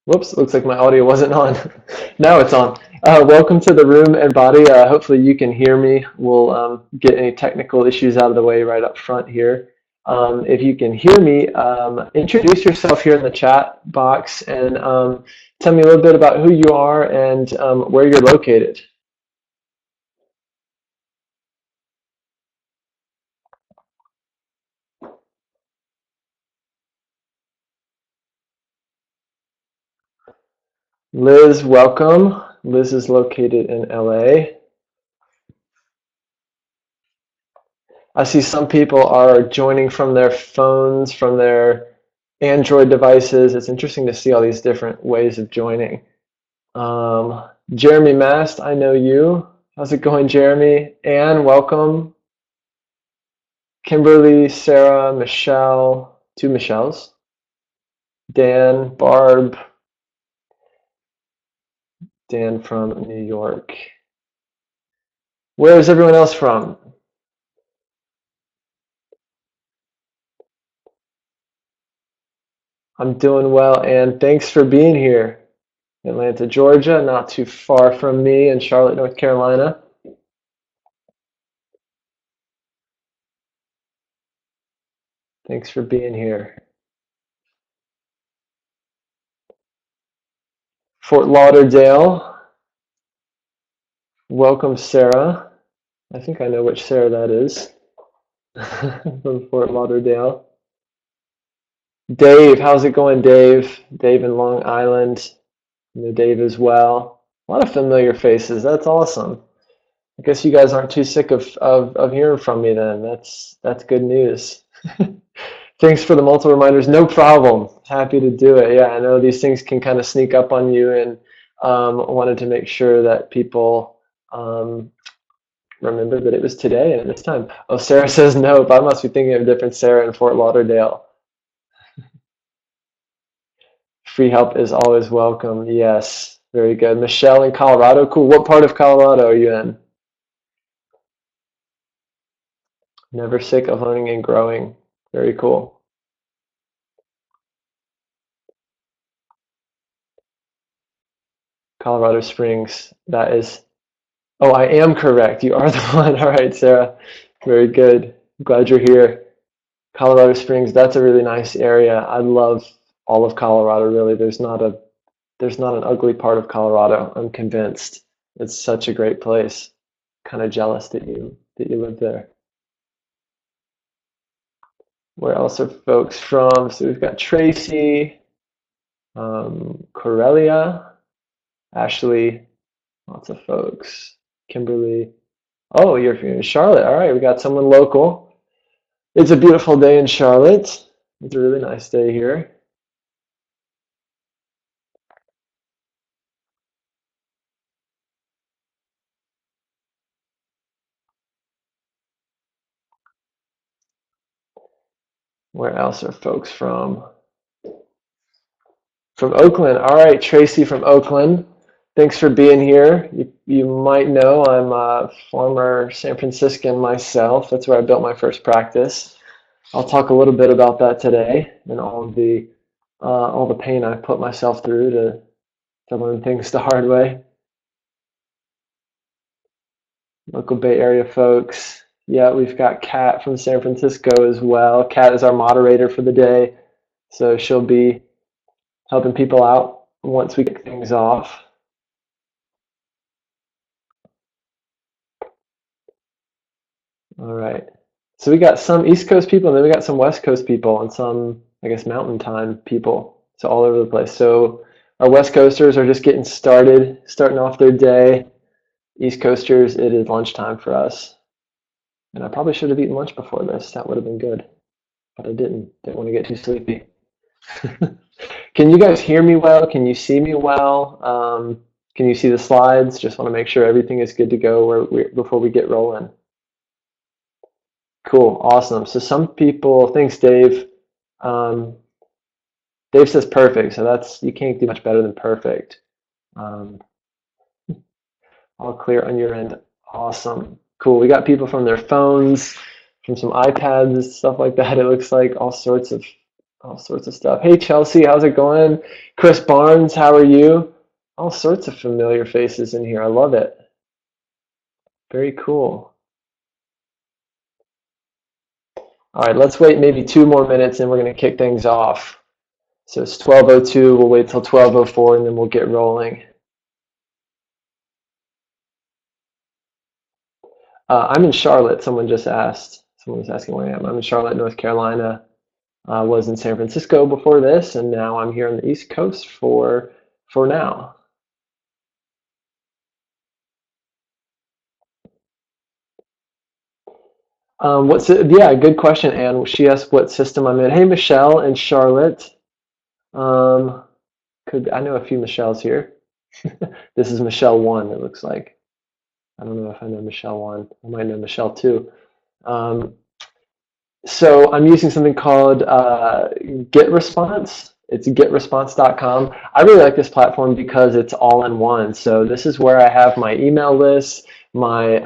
Whoops, looks like my audio wasn't on. Now it's on. Welcome to the room and body. Hopefully you can hear me. We'll get any technical issues out of the way right up front here. If you can hear me, introduce yourself here in the chat box and tell me a little bit about who you are and where you're located. Liz, welcome. Liz is located in LA. I see some people are joining from their phones, from their Android devices. It's interesting to see all these different ways of joining. Jeremy Mast, I know you. How's it going, Jeremy? Anne, welcome. Kimberly, Sarah, Michelle, two Michelles. Dan, Barb, Dan from New York. Where is everyone else from? I'm doing well, and thanks for being here. Atlanta, Georgia, not too far from me, in Charlotte, North Carolina. Thanks for being here. Fort Lauderdale, welcome, Sarah. I think I know which Sarah that is from Fort Lauderdale. Dave, how's it going, Dave? Dave in Long Island. I know Dave as well. A lot of familiar faces. That's awesome. I guess you guys aren't too sick of hearing from me then. That's good news. Thanks for the multiple reminders. No problem. Happy to do it. Yeah, I know these things can kind of sneak up on you, and wanted to make sure that people remember that it was today and at this time. Oh, Sarah says nope. I must be thinking of a different Sarah in Fort Lauderdale. Free help is always welcome. Yes, very good. Michelle in Colorado. Cool. What part of Colorado are you in? Never sick of learning and growing. Very cool. Colorado Springs. That is. Oh, I am correct. You are the one. All right, Sarah. Very good. Glad you're here. Colorado Springs. That's a really nice area. I love all of Colorado. Really, there's not an ugly part of Colorado. I'm convinced. It's such a great place. Kind of jealous that you live there. Where else are folks from? So we've got Tracy, Corellia, Ashley, lots of folks. Kimberly. Oh, you're from Charlotte. All right, we got someone local. It's a beautiful day in Charlotte. It's a really nice day here. Where else are folks from? From Oakland. All right, Tracy from Oakland. Thanks for being here. You might know I'm a former San Franciscan myself. That's where I built my first practice. I'll talk a little bit about that today and all the pain I put myself through to learn things the hard way. Local Bay Area folks. Yeah, we've got Kat from San Francisco as well. Kat is our moderator for the day, so she'll be helping people out once we kick things off. All right. So we got some East Coast people, and then we got some West Coast people, and some, I guess, Mountain Time people. So all over the place. So our West Coasters are just getting started, starting off their day. East Coasters, it is lunchtime for us. And I probably should have eaten lunch before this. That would have been good. But I didn't. Didn't want to get too sleepy. Can you guys hear me well? Can you see me well? Can you see the slides? Just want to make sure everything is good to go before we get rolling. Cool, awesome. So some people, thanks, Dave. Dave says perfect, so you can't do much better than perfect. All clear on your end. Awesome. Cool. We got people from their phones, from some iPads, stuff like that. It looks like all sorts of All sorts of stuff. Hey, Chelsea, how's it going? Chris Barnes, how are you? All sorts of familiar faces in here. I love it. Very cool. All right, let's wait maybe 2 more minutes and we're going to kick things off. So it's 12:02. We'll wait till 12:04 and then we'll get rolling. I'm in Charlotte. Someone just asked. Someone was asking where I am. I'm in Charlotte, North Carolina. I was in San Francisco before this, and now I'm here on the East Coast for now. What's it? Yeah, good question, Anne. She asked what system I'm in. Hey, Michelle in Charlotte. Um, I know a few Michelles here. This is Michelle 1, it looks like. I don't know if I know Michelle 1. I might know Michelle 2. Um, so I'm using something called GetResponse. It's getresponse.com. I really like this platform because it's all in one. So this is where I have my email list, my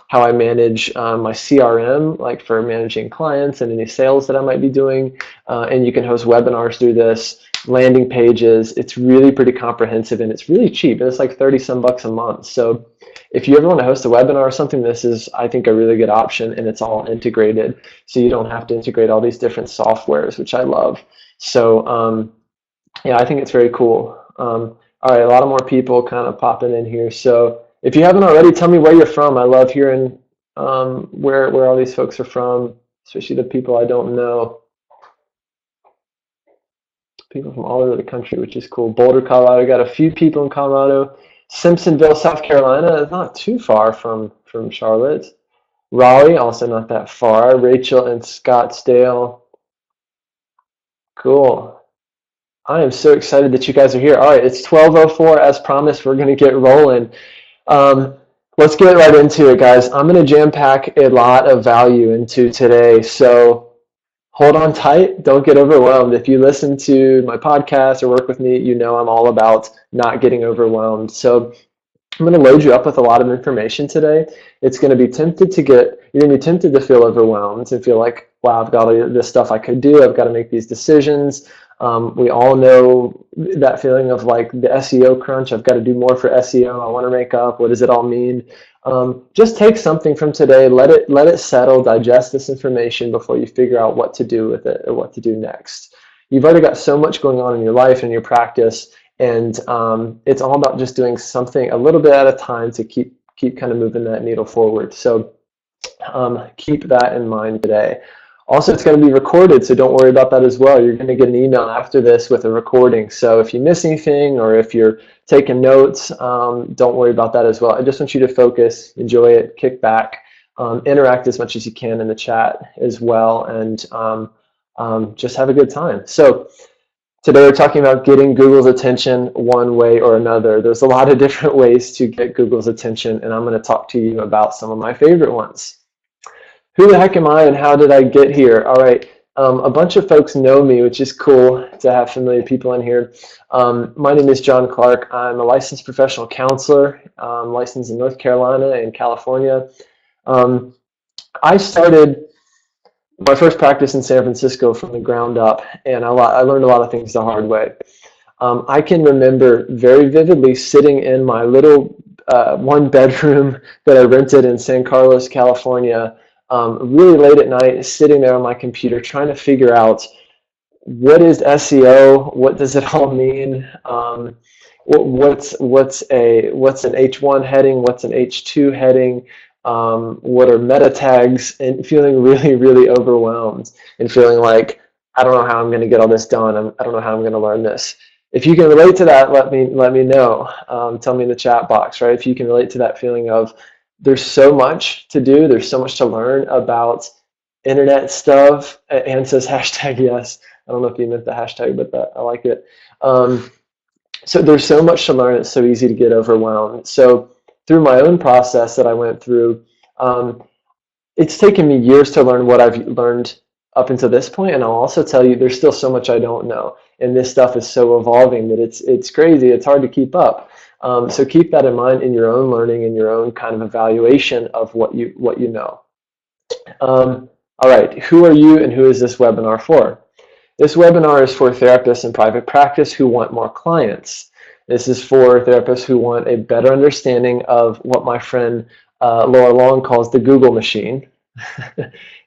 how I manage my CRM, like for managing clients and any sales that I might be doing. And you can host webinars through this, landing pages. It's really pretty comprehensive and it's really cheap. It's like 30 some bucks a month. So if you ever want to host a webinar or something, this is, I think, a really good option, and it's all integrated. So you don't have to integrate all these different softwares, which I love. So yeah, I think it's very cool. All right, a lot of more people kind of popping in here. So if you haven't already, tell me where you're from. I love hearing where all these folks are from, especially the people I don't know. People from all over the country, which is cool. Boulder, Colorado, got a few people in Colorado. Simpsonville, South Carolina is not too far from Charlotte. Raleigh, also not that far. Rachel in Scottsdale. Cool. I am so excited that you guys are here. All right, it's 12:04 as promised. We're going to get rolling. Let's get right into it, guys. I'm going to jam pack a lot of value into today. So hold on tight. Don't get overwhelmed. If you listen to my podcast or work with me, you know I'm all about not getting overwhelmed. So I'm going to load you up with a lot of information today. It's going to be you're going to be tempted to feel overwhelmed and feel like, wow, I've got all this stuff I could do. I've got to make these decisions. We all know that feeling of like the SEO crunch. I've got to do more for SEO. I want to rank up. What does it all mean? Just take something from today, let it settle, digest this information before you figure out what to do with it or what to do next. You've already got so much going on in your life and your practice, and it's all about just doing something a little bit at a time to keep kind of moving that needle forward. So keep that in mind today. Also, it's going to be recorded, so don't worry about that as well. You're going to get an email after this with a recording. So if you miss anything or if you're taking notes, don't worry about that as well. I just want you to focus, enjoy it, kick back, interact as much as you can in the chat as well, and just have a good time. So today we're talking about getting Google's attention one way or another. There's a lot of different ways to get Google's attention, and I'm going to talk to you about some of my favorite ones. Who the heck am I and how did I get here? All right, a bunch of folks know me, which is cool to have familiar people in here. My name is John Clarke. I'm a licensed professional counselor, licensed in North Carolina and California. I started my first practice in San Francisco from the ground up, and I learned a lot of things the hard way. I can remember very vividly sitting in my little one bedroom that I rented in San Carlos, California, really late at night, sitting there on my computer trying to figure out what is SEO, what does it all mean, what's an H1 heading, what's an H2 heading, what are meta tags, and feeling really, really overwhelmed and feeling like I don't know how I'm going to get all this done. I don't know how I'm going to learn this. If you can relate to that, let me know. Tell me in the chat box, right? If you can relate to that feeling of there's so much to do, there's so much to learn about internet stuff. Anne says hashtag yes. I don't know if you meant the hashtag, but I like it. So there's so much to learn. It's so easy to get overwhelmed. So through my own process that I went through, it's taken me years to learn what I've learned up until this point, and I'll also tell you there's still so much I don't know, and this stuff is so evolving that it's crazy. It's hard to keep up. So keep that in mind in your own learning and your own kind of evaluation of what you know. All right, who are you and who is this webinar for? This webinar is for therapists in private practice who want more clients. This is for therapists who want a better understanding of what my friend Laura Long calls the Google machine.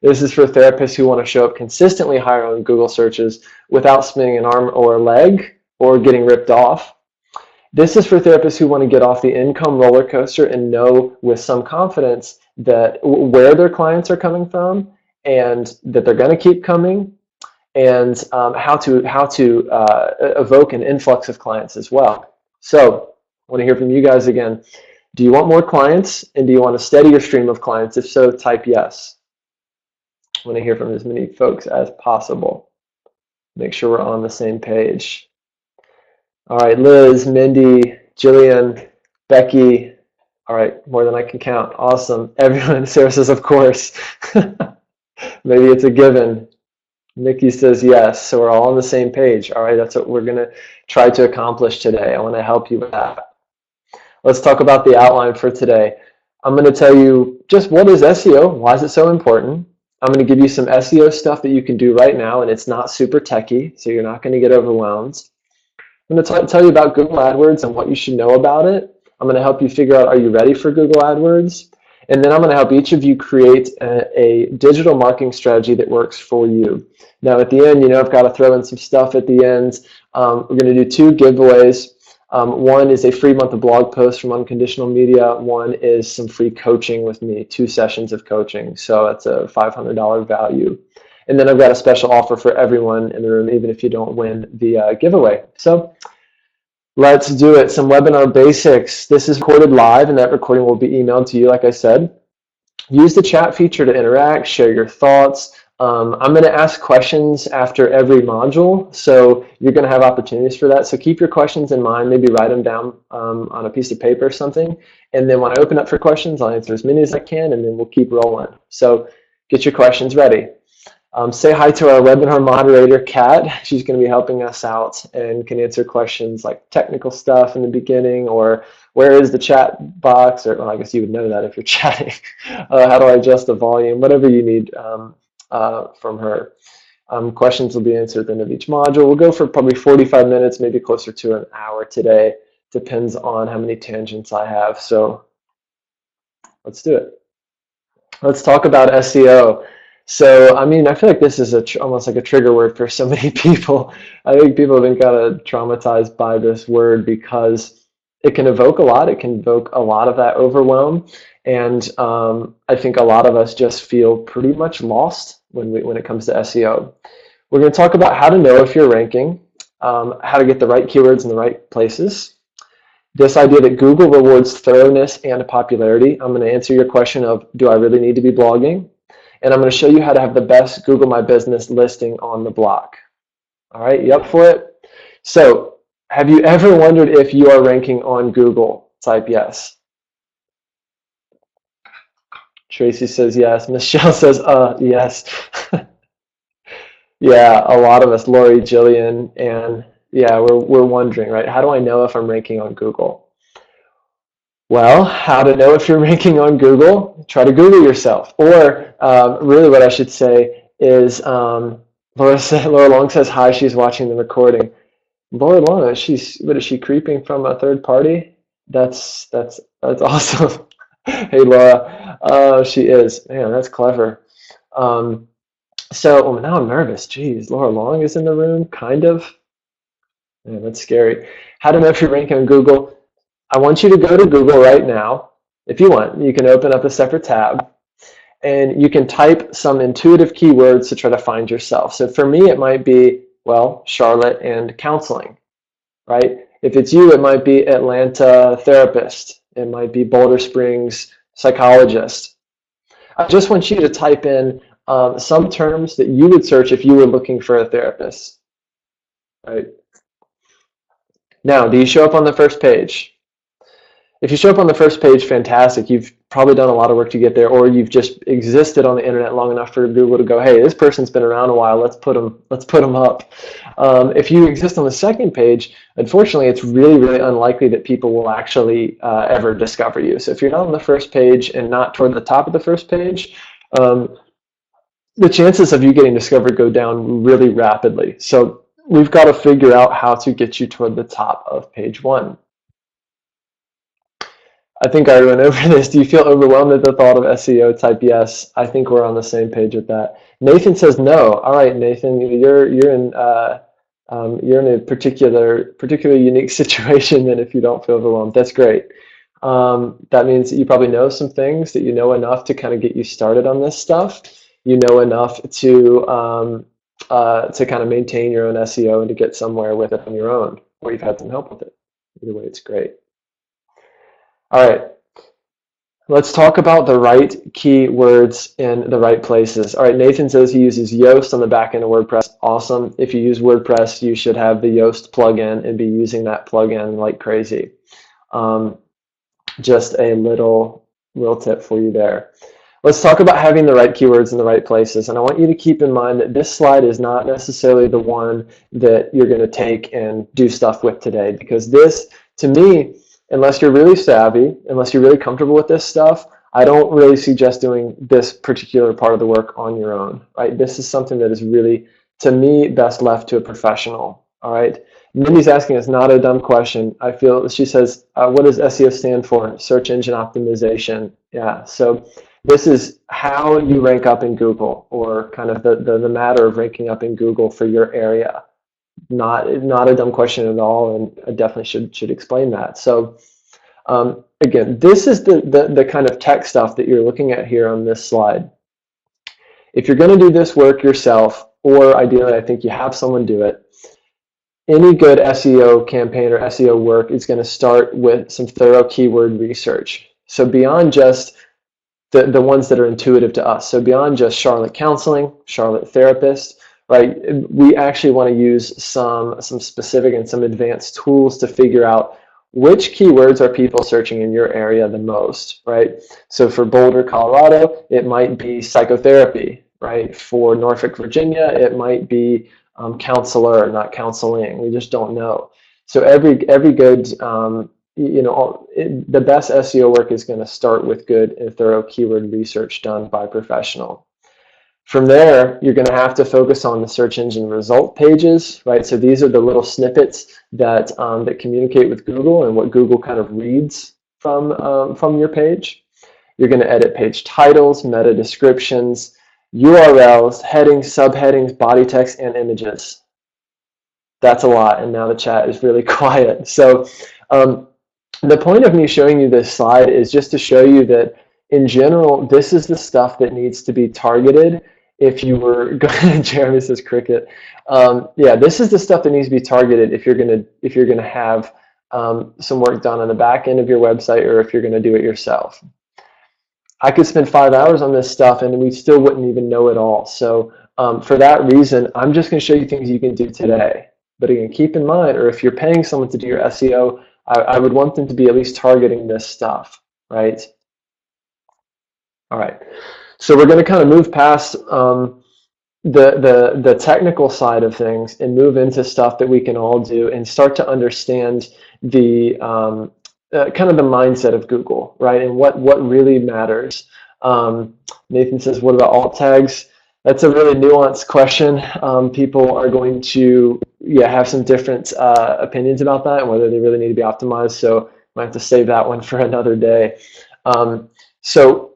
This is for therapists who want to show up consistently higher on Google searches without spinning an arm or a leg or getting ripped off. This is for therapists who want to get off the income roller coaster and know with some confidence that where their clients are coming from and that they're going to keep coming, and how to evoke an influx of clients as well. So I want to hear from you guys again. Do you want more clients, and do you want a steadier stream of clients? If so, type yes. I want to hear from as many folks as possible. Make sure we're on the same page. All right, Liz, Mindy, Jillian, Becky. All right, more than I can count. Awesome. Everyone, Sarah says, of course. Maybe it's a given. Nikki says yes, so we're all on the same page. All right, that's what we're going to try to accomplish today. I want to help you with that. Let's talk about the outline for today. I'm going to tell you just what is SEO, why is it so important. I'm going to give you some SEO stuff that you can do right now, and it's not super techy, so you're not going to get overwhelmed. I'm going to tell you about Google AdWords and what you should know about it. I'm going to help you figure out, are you ready for Google AdWords? And then I'm going to help each of you create a digital marketing strategy that works for you. Now at the end, you know, I've got to throw in some stuff at the end. We're going to do 2 giveaways. One is a free month of blog posts from Unconditional Media. One is some free coaching with me, 2 sessions of coaching. So that's a $500 value. And then I've got a special offer for everyone in the room, even if you don't win the giveaway. So let's do it. Some webinar basics. This is recorded live, and that recording will be emailed to you, like I said. Use the chat feature to interact, share your thoughts. I'm going to ask questions after every module, so you're going to have opportunities for that. So keep your questions in mind, maybe write them down on a piece of paper or something. And then when I open up for questions, I'll answer as many as I can, and then we'll keep rolling. So get your questions ready. Say hi to our webinar moderator, Kat. She's going to be helping us out and can answer questions like technical stuff in the beginning, or where is the chat box, or well, I guess you would know that if you're chatting. How do I adjust the volume? Whatever you need from her. Questions will be answered at the end of each module. We'll go for probably 45 minutes, maybe closer to an hour today. Depends on how many tangents I have. So let's do it. Let's talk about SEO. So, I mean, I feel like this is almost like a trigger word for so many people. I think people have been kind of traumatized by this word because it can evoke a lot. It can evoke a lot of that overwhelm. And I think a lot of us just feel pretty much lost when it comes to SEO. We're going to talk about how to know if you're ranking, how to get the right keywords in the right places. This idea that Google rewards thoroughness and popularity. I'm going to answer your question of, do I really need to be blogging? And I'm going to show you how to have the best Google My Business listing on the block. All right, you up for it? So, have you ever wondered if you are ranking on Google? Type yes. Tracy says yes. Michelle says yes. Yeah, a lot of us, Lori, Jillian, and yeah, we're wondering, right? How do I know if I'm ranking on Google? Well, how to know if you're ranking on Google? Try to Google yourself. Or really what I should say is, Laura Long says hi, she's watching the recording. Laura Long, what is she creeping from a third party? That's awesome. Hey Laura, she is. Man, that's clever. So now I'm nervous. Geez, Laura Long is in the room, kind of. Man, that's scary. How to know if you're ranking on Google? I want you to go to Google right now. If you want, you can open up a separate tab and you can type some intuitive keywords to try to find yourself. So for me, it might be, well, Charlotte and counseling, right? If it's you, it might be Atlanta therapist. It might be Boulder Springs psychologist. I just want you to type in some terms that you would search if you were looking for a therapist, right? Now, do you show up on the first page? If you show up on the first page, fantastic. You've probably done a lot of work to get there, or you've just existed on the internet long enough for Google to go, hey, this person's been around a while. Let's put them up. If you exist on the second page, unfortunately, it's really, really unlikely that people will actually ever discover you. So if you're not on the first page and not toward the top of the first page, the chances of you getting discovered go down really rapidly. So we've got to figure out how to get you toward the top of page one. I think I went over this. Do you feel overwhelmed at the thought of SEO? Type yes. I think we're on the same page with that. Nathan says no. All right, Nathan, you're in a particularly unique situation. And if you don't feel overwhelmed, that's great. That means that you probably know some things, that you know enough to kind of get you started on this stuff. You know enough to kind of maintain your own SEO and to get somewhere with it on your own, or you've had some help with it. Either way, it's great. All right, let's talk about the right keywords in the right places. All right, Nathan says he uses Yoast on the back end of WordPress. Awesome. If you use WordPress, you should have the Yoast plugin and be using that plugin like crazy. Just a little tip for you there. Let's talk about having the right keywords in the right places. And I want you to keep in mind that this slide is not necessarily the one that you're going to take and do stuff with today, because this, to me, unless you're really savvy, unless you're really comfortable with this stuff, I don't really suggest doing this particular part of the work on your own, right? This is something that is really, to me, best left to a professional, all right? Mindy's asking us not a dumb question. I feel, she says, what does SEO stand for? Search engine optimization. Yeah, so this is how you rank up in Google, or kind of the matter of ranking up in Google for your area. Not a dumb question at all, and I definitely should explain that. So again, this is the kind of tech stuff that you're looking at here on this slide. If you're going to do this work yourself, or ideally I think you have someone do it, any good SEO campaign or SEO work is going to start with some thorough keyword research. So beyond just the ones that are intuitive to us, so beyond just Charlotte Counseling, Charlotte Therapist, right? We actually want to use some specific and some advanced tools to figure out which keywords are people searching in your area the most, right? So for Boulder, Colorado, it might be psychotherapy, right? For Norfolk, Virginia, it might be counselor, not counseling. We just don't know. So every good, the best SEO work is going to start with good and thorough keyword research done by a professional. From there, you're going to have to focus on the search engine result pages, right? So these are the little snippets that that communicate with Google and what Google kind of reads from your page. You're going to edit page titles, meta descriptions, URLs, headings, subheadings, body text, and images. That's a lot, and now the chat is really quiet. So the point of me showing you this slide is just to show you that in general, this is the stuff that needs to be targeted. If you were going, Jeremy says cricket. Yeah, this is the stuff that needs to be targeted if you're gonna have some work done on the back end of your website, or if you're gonna do it yourself. I could spend 5 hours on this stuff and we still wouldn't even know it all. So for that reason, I'm just going to show you things you can do today. But again, keep in mind, or if you're paying someone to do your SEO, I would want them to be at least targeting this stuff, right? All right. So we're going to kind of move past the technical side of things and move into stuff that we can all do and start to understand the kind of the mindset of Google, right? And what really matters. Nathan says, what about alt tags? That's a really nuanced question. People are going to have some different opinions about that and whether they really need to be optimized. So I might have to save that one for another day. So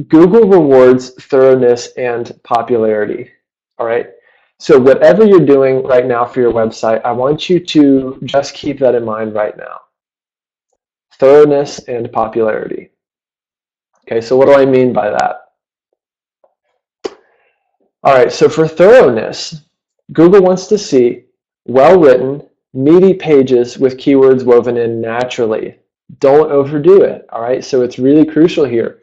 Google rewards thoroughness and popularity. All right. So whatever you're doing right now for your website, I want you to just keep that in mind right now. Thoroughness and popularity. Okay, so what do I mean by that? All right, so for thoroughness, Google wants to see well-written, meaty pages with keywords woven in naturally. Don't overdo it, all right? So it's really crucial here.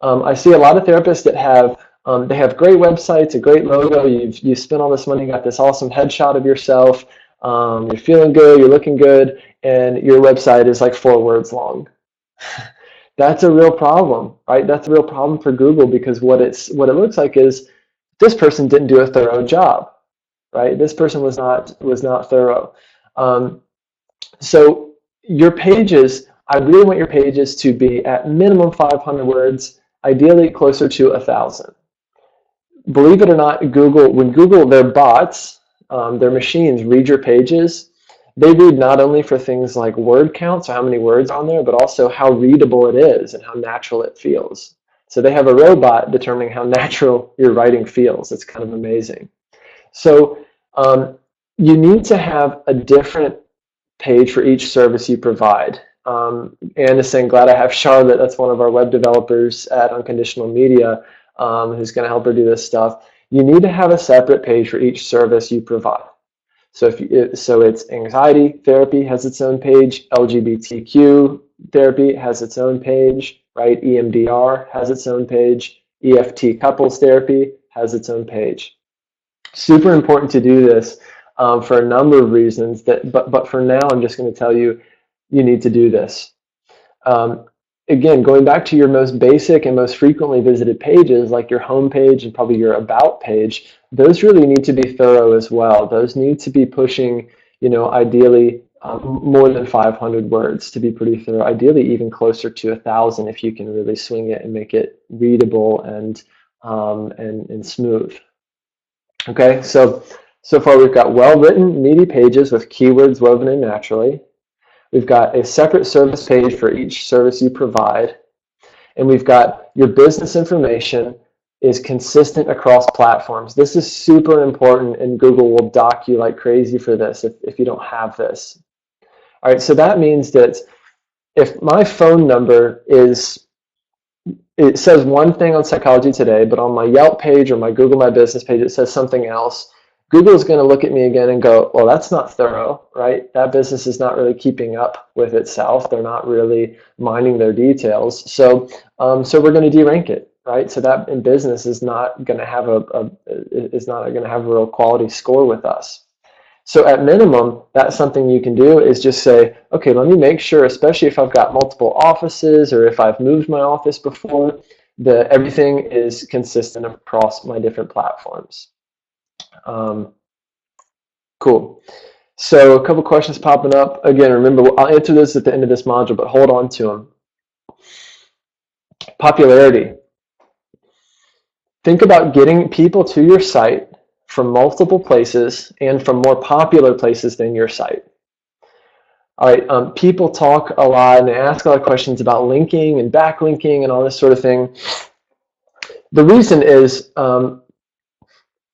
I see a lot of therapists that have they have great websites, a great logo, you've spent all this money, got this awesome headshot of yourself, you're feeling good, you're looking good, and your website is like 4 words long. That's a real problem, right? That's a real problem for Google, because what it looks like is this person didn't do a thorough job, right? This person was not thorough. So your pages, I really want your pages to be at minimum 500 words, ideally closer to 1,000. believe it or not, when Google, their bots, their machines read your pages, they read not only for things like word counts, so how many words are on there, but also how readable it is and how natural it feels. So they have a robot determining how natural your writing feels. It's kind of amazing. So you need to have a different page for each service you provide. Anne is saying, glad I have Charlotte. That's one of our web developers at Unconditional Media, who's going to help her do this stuff. You need to have a separate page for each service you provide. So it's anxiety therapy has its own page, LGBTQ therapy has its own page, right? EMDR has its own page, EFT couples therapy has its own page. Super important to do this for a number of reasons. But for now, I'm just going to tell you, you need to do this. Again, going back to your most basic and most frequently visited pages, like your home page and probably your about page, those really need to be thorough as well. Those need to be pushing, ideally more than 500 words to be pretty thorough. Ideally, even closer to 1,000 if you can really swing it and make it readable and smooth. Okay, so far we've got well-written, meaty pages with keywords woven in naturally. We've got a separate service page for each service you provide. And we've got your business information is consistent across platforms. This is super important, and Google will dock you like crazy for this if you don't have this. All right, so that means that if my phone number it says one thing on Psychology Today, but on my Yelp page or my Google My Business page, it says something else, Google's going to look at me again and go, well, that's not thorough, right? That business is not really keeping up with itself. They're not really minding their details. So we're going to de-rank it, right? So that in business is not going to have a real quality score with us. So at minimum, that's something you can do is just say, okay, let me make sure, especially if I've got multiple offices or if I've moved my office before, that everything is consistent across my different platforms. Cool. So a couple questions popping up. Again, remember, I'll answer this at the end of this module, but hold on to them. Popularity. Think about getting people to your site from multiple places and from more popular places than your site. All right, people talk a lot and they ask a lot of questions about linking and backlinking and all this sort of thing. The reason is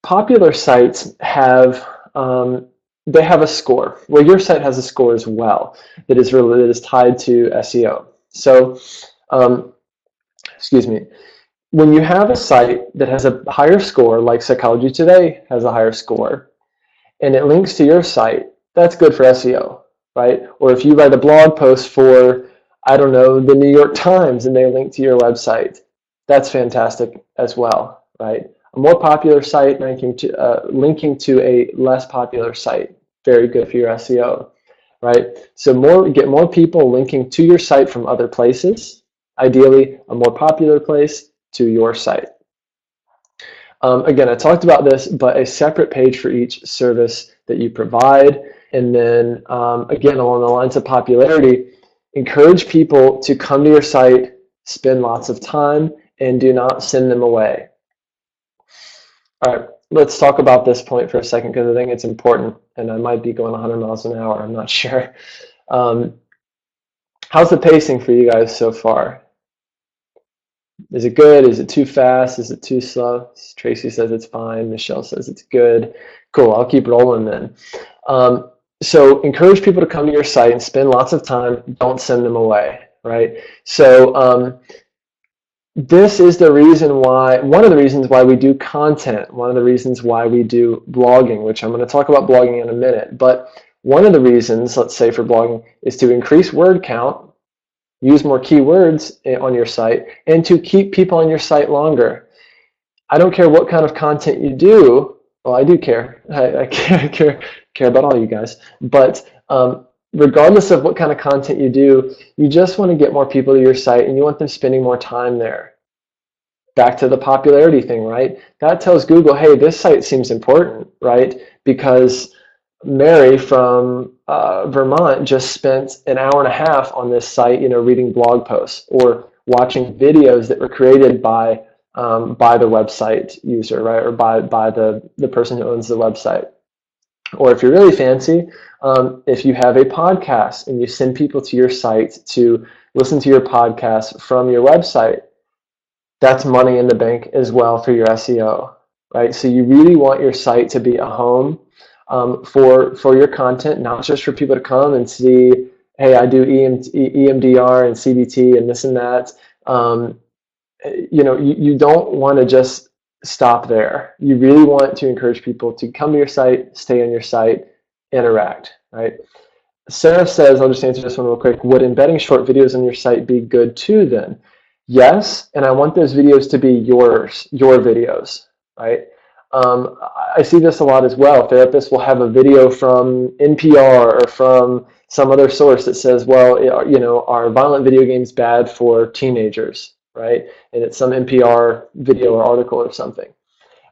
popular sites have they have a score. Well, your site has a score as well that is tied to SEO. So, excuse me. When you have a site that has a higher score, like Psychology Today has a higher score, and it links to your site, that's good for SEO, right? Or if you write a blog post for, I don't know, the New York Times and they link to your website, that's fantastic as well, right? A more popular site linking to a less popular site, very good for your SEO, right? So get more people linking to your site from other places, ideally a more popular place to your site. Again, I talked about this, but a separate page for each service that you provide. And then again, along the lines of popularity, encourage people to come to your site, spend lots of time, and do not send them away. All right, let's talk about this point for a second because I think it's important, and I might be going 100 miles an hour, I'm not sure. How's the pacing for you guys so far? Is it good? Is it too fast? Is it too slow? Tracy says it's fine. Michelle says it's good. Cool, I'll keep rolling then. So encourage people to come to your site and spend lots of time. Don't send them away, right? So this is the reason why, one of the reasons why we do content, one of the reasons why we do blogging, which I'm going to talk about blogging in a minute. But one of the reasons, let's say for blogging, is to increase word count, use more keywords on your site, and to keep people on your site longer. I don't care what kind of content you do. Well, I do care. I care about all you guys. But regardless of what kind of content you do, you just want to get more people to your site and you want them spending more time there. Back to the popularity thing, right? That tells Google, hey, this site seems important, right? Because Mary from Vermont just spent an hour and a half on this site, reading blog posts or watching videos that were created by by the website user, right? Or by the person who owns the website. Or if you're really fancy, if you have a podcast and you send people to your site to listen to your podcast from your website, that's money in the bank as well for your SEO, right? So you really want your site to be a home for your content, not just for people to come and see, hey, I do EMDR and CBT and this and that. You don't want to just stop there. You really want to encourage people to come to your site, stay on your site, interact, right? Sarah says, I'll just answer this one real quick. Would embedding short videos on your site be good too then? Yes, and I want those videos to be your videos, right? I see this a lot as well. Therapists will have a video from NPR or from some other source that says, well, are violent video games bad for teenagers, right? And it's some NPR video or article or something.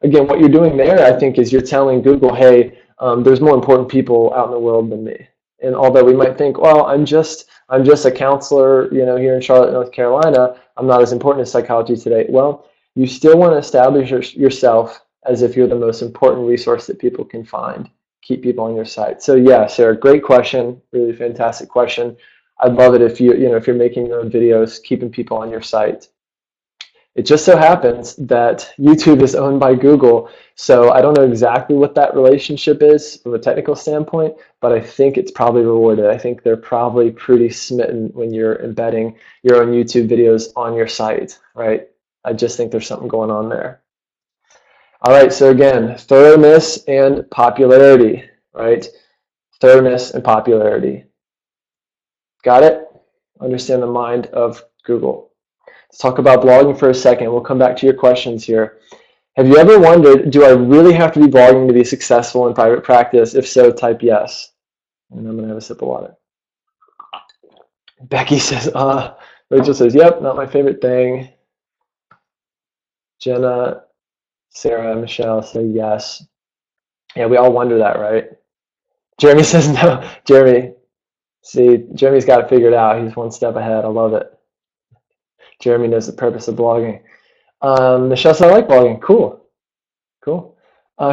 Again, what you're doing there, I think, is you're telling Google, hey, there's more important people out in the world than me. And although we might think, well, I'm just a counselor, here in Charlotte, North Carolina, I'm not as important as Psychology Today. Well, you still want to establish yourself as if you're the most important resource that people can find. Keep people on your site. So yeah, Sarah, great question, really fantastic question. I'd love it if if you're making your own videos, keeping people on your site. It just so happens that YouTube is owned by Google, so I don't know exactly what that relationship is from a technical standpoint, but I think it's probably rewarded. I think they're probably pretty smitten when you're embedding your own YouTube videos on your site, right? I just think there's something going on there. All right, so again, thoroughness and popularity, right? Thoroughness and popularity. Got it? Understand the mind of Google. Let's talk about blogging for a second. We'll come back to your questions here. Have you ever wondered, do I really have to be blogging to be successful in private practice? If so, type yes. And I'm going to have a sip of water. Becky says, Rachel says, yep, not my favorite thing. Jenna, Sarah, Michelle say yes. Yeah, we all wonder that, right? Jeremy says no. Jeremy's got it figured out. He's one step ahead. I love it. Jeremy knows the purpose of blogging. Michelle says, I like blogging. Cool.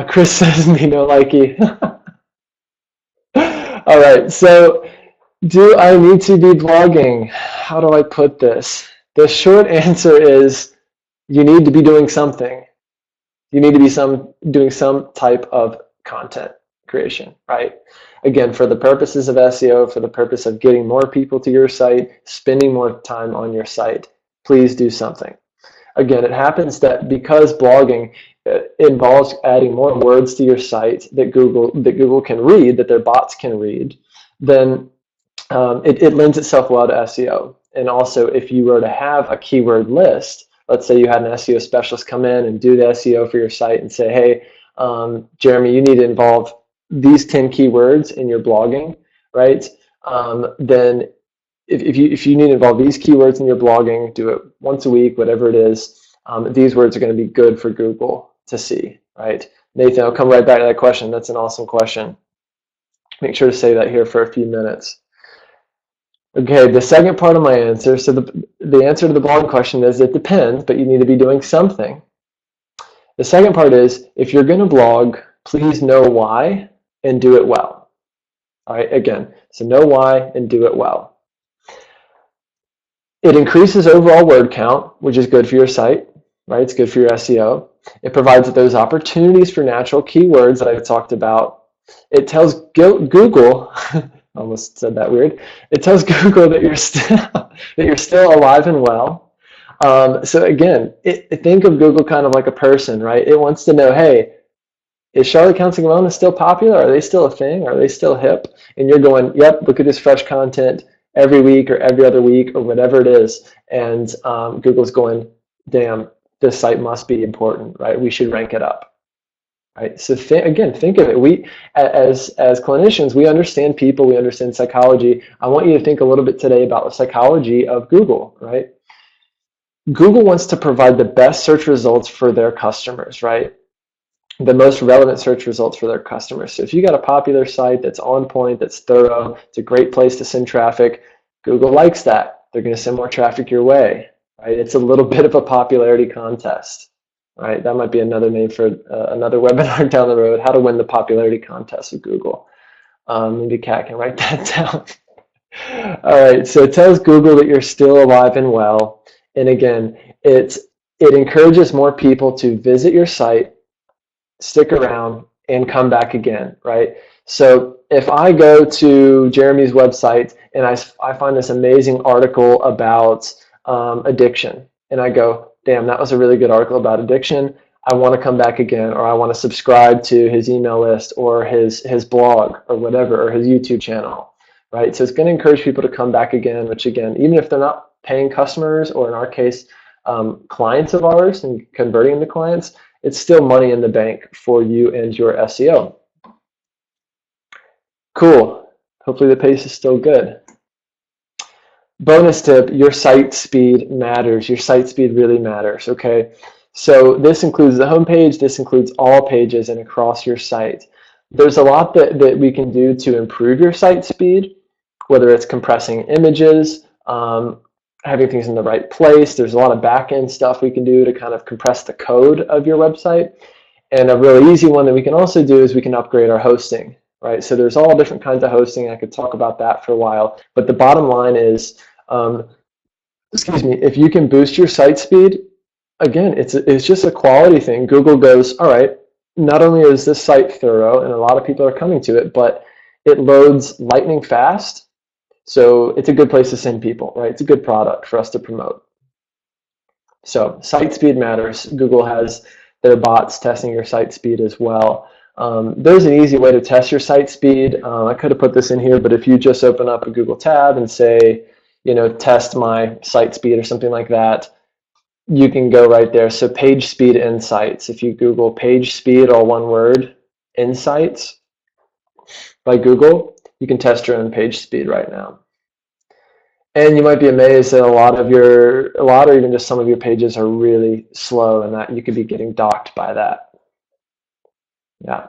Chris says, me no likey. All right, so do I need to be blogging? How do I put this? The short answer is you need to be doing something. You need to be doing some type of content creation, right? Again, for the purposes of SEO, for the purpose of getting more people to your site, spending more time on your site, please do something. Again, it happens that because blogging involves adding more words to your site that Google can read, that their bots can read, then it lends itself well to SEO. And also, if you were to have a keyword list, let's say you had an SEO specialist come in and do the SEO for your site and say, hey, Jeremy, you need to involve these 10 keywords in your blogging, right? Then if you need to involve these keywords in your blogging, do it once a week, whatever it is, these words are going to be good for Google to see, right? Nathan, I'll come right back to that question. That's an awesome question. Make sure to say that here for a few minutes. Okay, the second part of my answer, so the answer to the blog question is it depends, but you need to be doing something. The second part is, if you're going to blog, please know why and do it well. All right, again, so know why and do it well. It increases overall word count, which is good for your site, right? It's good for your SEO. It provides those opportunities for natural keywords that I've talked about. It tells Google, almost said that weird. It tells Google that you're still alive and well. So again, think of Google kind of like a person, right? It wants to know, hey, is Charlotte Counseling and Wellness still popular? Are they still a thing? Are they still hip? And you're going, yep, look at this fresh content every week or every other week or whatever it is. And Google's going, damn, this site must be important, right? We should rank it up. Right. So again, think of it. We, as clinicians, we understand people. We understand psychology. I want you to think a little bit today about the psychology of Google. Right. Google wants to provide the best search results for their customers. Right. The most relevant search results for their customers. So if you got a popular site that's on point, that's thorough, it's a great place to send traffic. Google likes that. They're going to send more traffic your way. right? It's a little bit of a popularity contest, right? That might be another name for another webinar down the road, how to win the popularity contest with Google. Maybe Kat can write that down. All right, so it tells Google that you're still alive and well. And again, it encourages more people to visit your site, stick around, and come back again, right? So if I go to Jeremy's website and I find this amazing article about addiction, and I go, damn, that was a really good article about addiction. I want to come back again, or I want to subscribe to his email list or his blog or whatever, or his YouTube channel, right? So it's going to encourage people to come back again, which again, even if they're not paying customers, or in our case, clients of ours and converting into clients, it's still money in the bank for you and your SEO. Cool. Hopefully the pace is still good. Bonus tip, your site speed matters. Your site speed really matters, okay? So this includes the homepage, this includes all pages and across your site. There's a lot that we can do to improve your site speed, whether it's compressing images, having things in the right place. There's a lot of back-end stuff we can do to kind of compress the code of your website. And a really easy one that we can also do is we can upgrade our hosting, right? So there's all different kinds of hosting. I could talk about that for a while. But the bottom line is, excuse me, if you can boost your site speed, again, it's just a quality thing. Google goes, all right, not only is this site thorough, and a lot of people are coming to it, but it loads lightning fast. So it's a good place to send people, right? It's a good product for us to promote. So site speed matters. Google has their bots testing your site speed as well. There's an easy way to test your site speed. I could have put this in here, but if you just open up a Google tab and say, you know, test my site speed or something like that, you can go right there. So page speed insights. If you Google page speed, all one word, insights by Google, you can test your own page speed right now. And you might be amazed that a lot or even just some of your pages are really slow, and that you could be getting docked by that. Yeah.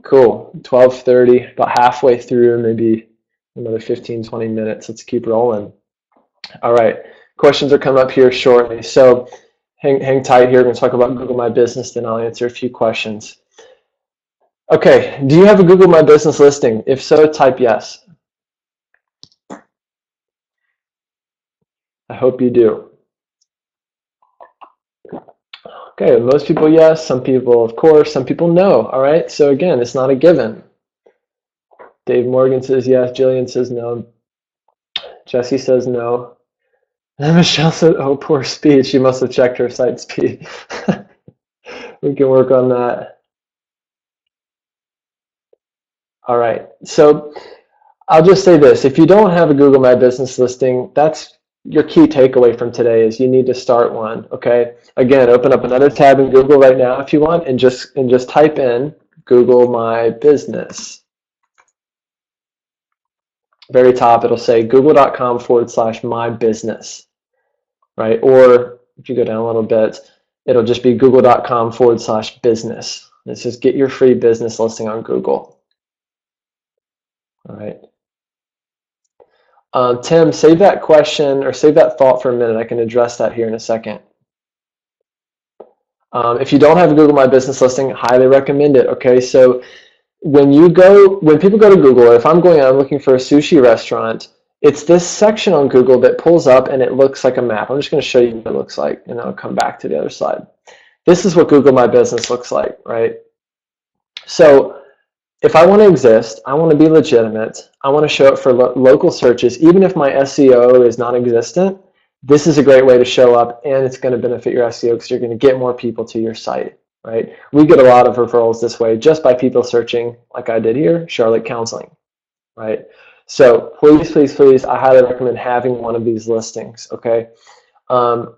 Cool. 12:30, about halfway through, maybe another 15, 20 minutes. Let's keep rolling. All right. Questions are coming up here shortly. So hang tight here. We're going to talk about Google My Business, then I'll answer a few questions. Okay. Do you have a Google My Business listing? If so, type yes. I hope you do. Okay, most people yes, some people of course, some people no. All right, so again, it's not a given. Dave Morgan says yes, Jillian says no, Jesse says no, and Michelle said, oh, poor speed, she must have checked her site speed. We can work on that. All right, so I'll just say this, if you don't have a Google My Business listing, that's your key takeaway from today is you need to start one, okay? Again, open up another tab in Google right now if you want, and just type in Google My Business. Very top, it'll say google.com/my business, right? Or if you go down a little bit, it'll just be google.com/business. It says get your free business listing on Google. All right. Tim, save that question or save that thought for a minute. I can address that here in a second. If you don't have a Google My Business listing, highly recommend it. Okay, so when people go to Google, or if I'm going out and looking for a sushi restaurant, it's this section on Google that pulls up and it looks like a map. I'm just going to show you what it looks like, and I'll come back to the other slide. This is what Google My Business looks like, right? So if I want to exist, I want to be legitimate, I want to show up for local searches, even if my SEO is non-existent, this is a great way to show up, and it's going to benefit your SEO because you're going to get more people to your site, right? We get a lot of referrals this way just by people searching, like I did here, Charlotte Counseling, right? So please, please, please, I highly recommend having one of these listings, okay? We're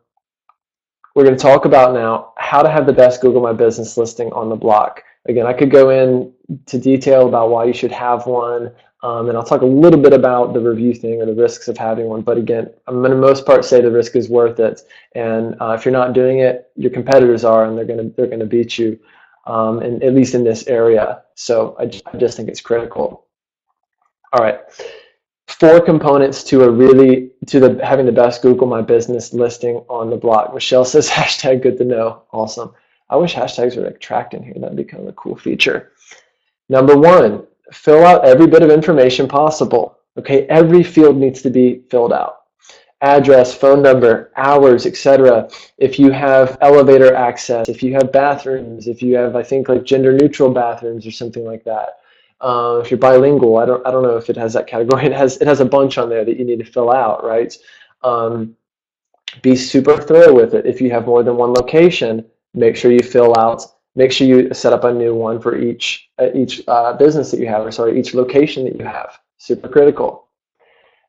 going to talk about now how to have the best Google My Business listing on the block. Again, I could go into detail about why you should have one, and I'll talk a little bit about the review thing or the risks of having one. But again, I'm going to most part say the risk is worth it. And if you're not doing it, your competitors are, and they're going to beat you, and at least in this area. So I just think it's critical. All right. 4 components to having the best Google My Business listing on the block. Michelle says hashtag good to know. Awesome. I wish hashtags were like tracked in here. That'd be kind of a cool feature. Number 1, fill out every bit of information possible. Okay, every field needs to be filled out. Address, phone number, hours, etc. If you have elevator access, if you have bathrooms, if you have, I think, like gender neutral bathrooms or something like that. If you're bilingual, I don't know if it has that category. It has a bunch on there that you need to fill out, right? Be super thorough with it. If you have more than one location, make sure you make sure you set up a new one for each business that you have, or sorry, each location that you have. Super critical.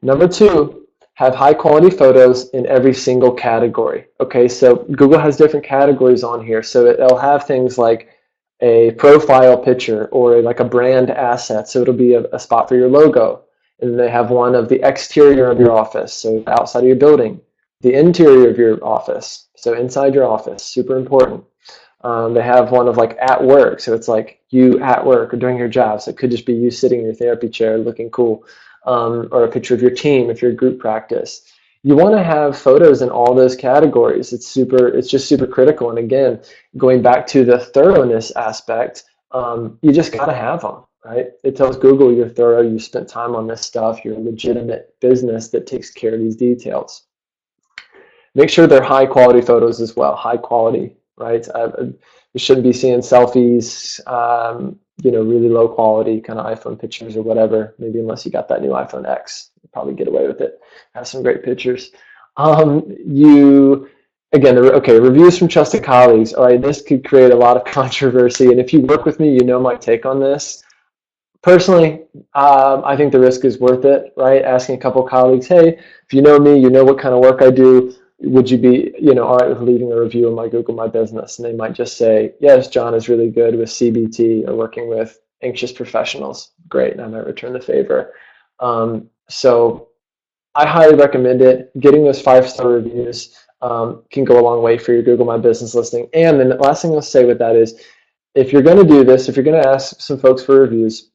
Number 2, have high quality photos in every single category. Okay, so Google has different categories on here. So it'll have things like a profile picture or like a brand asset. So it'll be a spot for your logo. And then they have one of the exterior of your office, so outside of your building. The interior of your office, so inside your office, super important. They have one of like at work, so it's like you at work or doing your job. So it could just be you sitting in your therapy chair looking cool. Or a picture of your team if you're group practice. You want to have photos in all those categories. It's just super critical. And again, going back to the thoroughness aspect, you just got to have them, right? It tells Google you're thorough, you spent time on this stuff, you're a legitimate business that takes care of these details. Make sure they're high quality photos as well, high quality, right? You shouldn't be seeing selfies, really low quality kind of iPhone pictures or whatever, maybe unless you got that new iPhone X, you'll probably get away with it. Have some great pictures. Reviews from trusted colleagues. All right, this could create a lot of controversy, and if you work with me, you know my take on this. Personally, I think the risk is worth it, right? Asking a couple of colleagues, hey, if you know me, you know what kind of work I do, would you be, all right with leaving a review of my Google My Business? And they might just say, yes, John is really good with CBT or working with anxious professionals. Great, and I might return the favor. So I highly recommend it. Getting those 5-star reviews can go a long way for your Google My Business listing. And then the last thing I'll say with that is, if you're going to do this, if you're going to ask some folks for reviews,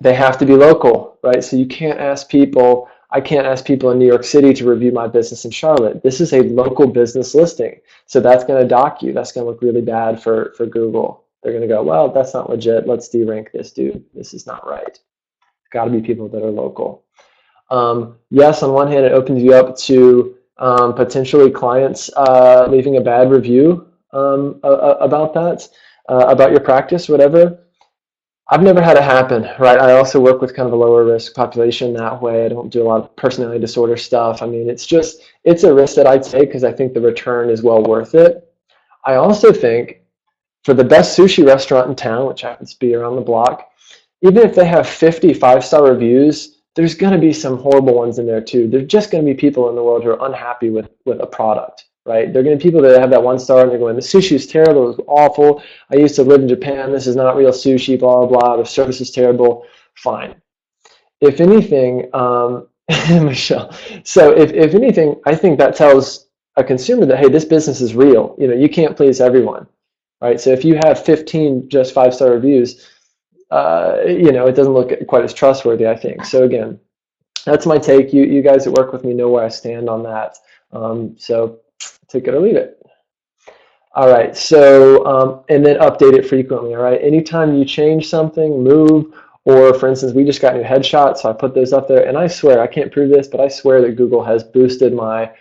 they have to be local, right? So you can't ask people, I can't ask people in New York City to review my business in Charlotte. This is a local business listing. So that's going to dock you. That's going to look really bad for Google. They're going to go, well, that's not legit. Let's derank this dude. This is not right. It's got to be people that are local. Yes, on one hand, it opens you up to potentially clients leaving a bad review about that, about your practice, whatever. I've never had it happen, right? I also work with kind of a lower risk population that way. I don't do a lot of personality disorder stuff. I mean, it's a risk that I take because I think the return is well worth it. I also think for the best sushi restaurant in town, which happens to be around the block, even if they have 50 5-star reviews, there's going to be some horrible ones in there too. There's just going to be people in the world who are unhappy with a product. Right? There are going to be people that have that 1 star and they're going, the sushi is terrible, it was awful. I used to live in Japan, this is not real sushi, blah, blah, blah. The service is terrible. Fine. If anything, Michelle, so if anything, I think that tells a consumer that, hey, this business is real. You can't please everyone. Right? So if you have 15 just 5-star reviews, it doesn't look quite as trustworthy, I think. So again, that's my take. You guys that work with me know where I stand on that. So take it or leave it. All right, so, and then update it frequently, all right? Anytime you change something, move, or for instance, we just got new headshots, so I put those up there, and I swear, I can't prove this, but I swear that Google has boosted my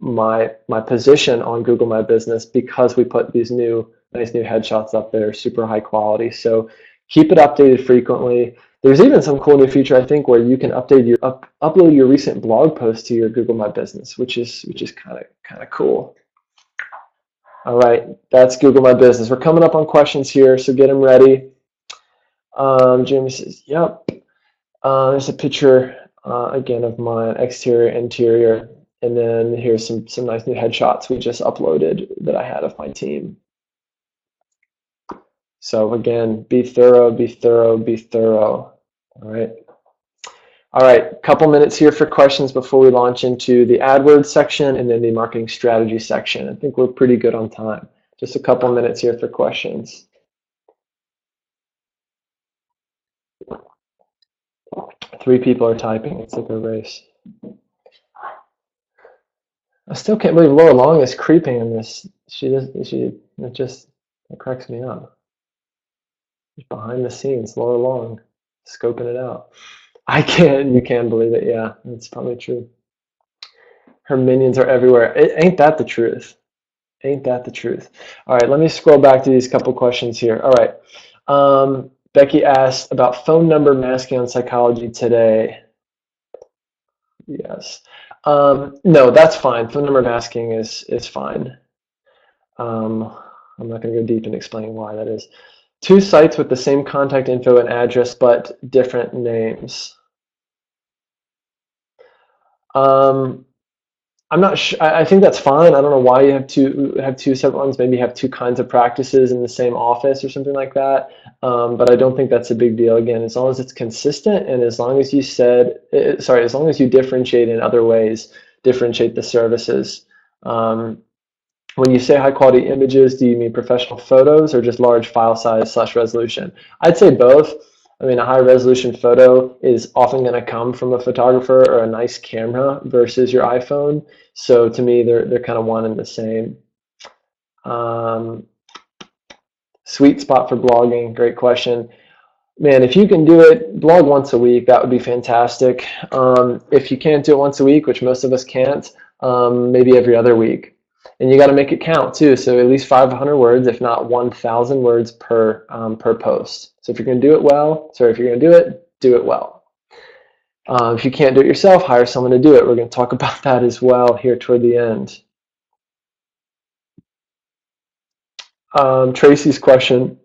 my position on Google My Business because we put these nice new headshots up there, super high quality. So keep it updated frequently. There's even some cool new feature, I think, where you can upload your recent blog post to your Google My Business, which is kind of cool. All right, that's Google My Business. We're coming up on questions here, so get them ready. Jamie says, yep. There's a picture again of my exterior, interior, and then here's some nice new headshots we just uploaded that I had of my team. So again, be thorough, be thorough, be thorough. All right. All right, couple minutes here for questions before we launch into the AdWords section and then the marketing strategy section. I think we're pretty good on time. Just a couple minutes here for questions. 3 people are typing. It's like a race. I still can't believe Laura Long is creeping in this. It cracks me up. Behind the scenes, Laura Long, scoping it out. You can believe it, yeah, it's probably true. Her minions are everywhere. Ain't that the truth? Ain't that the truth? All right, let me scroll back to these couple questions here. All right, Becky asked about phone number masking on Psychology Today. Yes. No, that's fine. Phone number masking is fine. I'm not going to go deep in explaining why that is. 2 sites with the same contact info and address, but different names. I'm not sure. I think that's fine. I don't know why you have two separate ones. Maybe you have 2 kinds of practices in the same office or something like that. But I don't think that's a big deal. Again, as long as it's consistent and as long as as long as you differentiate in other ways, differentiate the services. When you say high quality images, do you mean professional photos or just large file size / resolution? I'd say both. I mean, a high resolution photo is often going to come from a photographer or a nice camera versus your iPhone. So to me, they're kind of one and the same. Sweet spot for blogging, great question. Man, if you can do it, blog once a week, that would be fantastic. If you can't do it once a week, which most of us can't, maybe every other week. And you got to make it count too. So at least 500 words, if not 1,000 words per post. So if you're going to do it well, if you're going to do it well. If you can't do it yourself, hire someone to do it. We're going to talk about that as well here toward the end. Tracy's question.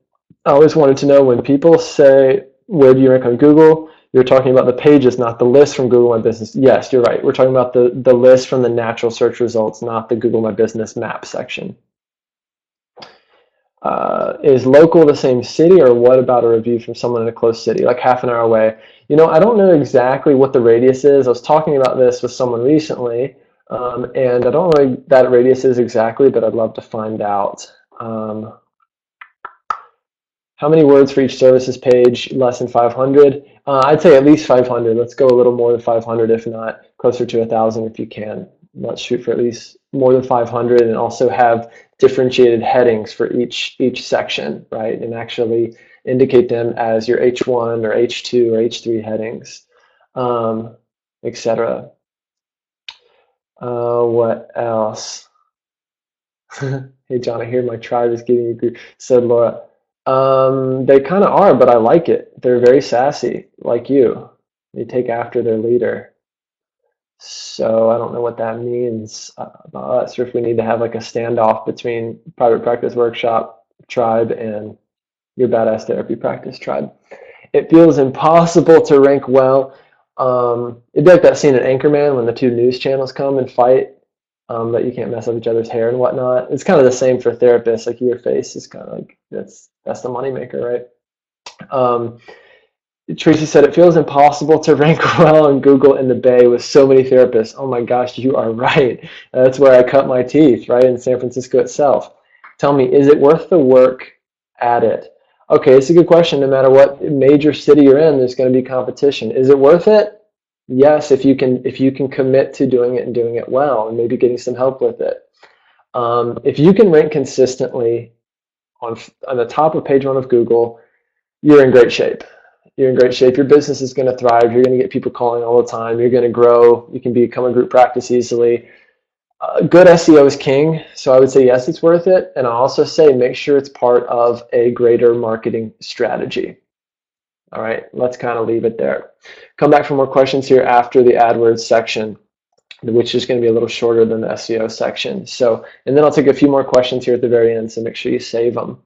I always wanted to know, when people say, where do you rank on Google? You're talking about the pages, not the list from Google My Business. Yes, you're right. We're talking about the list from the natural search results, not the Google My Business map section. Is local the same city, or what about a review from someone in a close city, like half an hour away? You know, I don't know exactly what the radius is. I was talking about this with someone recently, and I don't know what that radius is exactly, but I'd love to find out. How many words for each services page? Less than 500? I'd say at least 500. Let's go a little more than 500, if not closer to 1,000 if you can. Let's shoot for at least more than 500, and also have differentiated headings for each section, right? And actually indicate them as your H1 or H2 or H3 headings, etc. What else? Hey, John, I hear my tribe is giving you grief, said Laura. They kind of are, but I like it. They're very sassy, like you. They take after their leader. So I don't know what that means about us, or if we need to have like a standoff between private practice workshop tribe and your badass therapy practice tribe. It feels impossible to rank well. It'd be like that scene in Anchorman when the 2 news channels come and fight, that you can't mess up each other's hair and whatnot. It's kind of the same for therapists. Like, your face is kind of like, that's the moneymaker, right? Tracy said, it feels impossible to rank well on Google in the Bay with so many therapists. Oh my gosh, you are right. That's where I cut my teeth, right, in San Francisco itself. Tell me, is it worth the work at it? Okay, it's a good question. No matter what major city you're in, there's going to be competition. Is it worth it? Yes, if you can commit to doing it and doing it well, and maybe getting some help with it. If you can rank consistently on the top of page 1 of Google, you're in great shape. You're in great shape. Your business is going to thrive. You're going to get people calling all the time. You're going to grow. You can become a group practice easily. Good SEO is king. So I would say, yes, it's worth it. And I also say, make sure it's part of a greater marketing strategy. All right, let's kind of leave it there. Come back for more questions here after the AdWords section, which is going to be a little shorter than the SEO section. So, and then I'll take a few more questions here at the very end, so make sure you save them.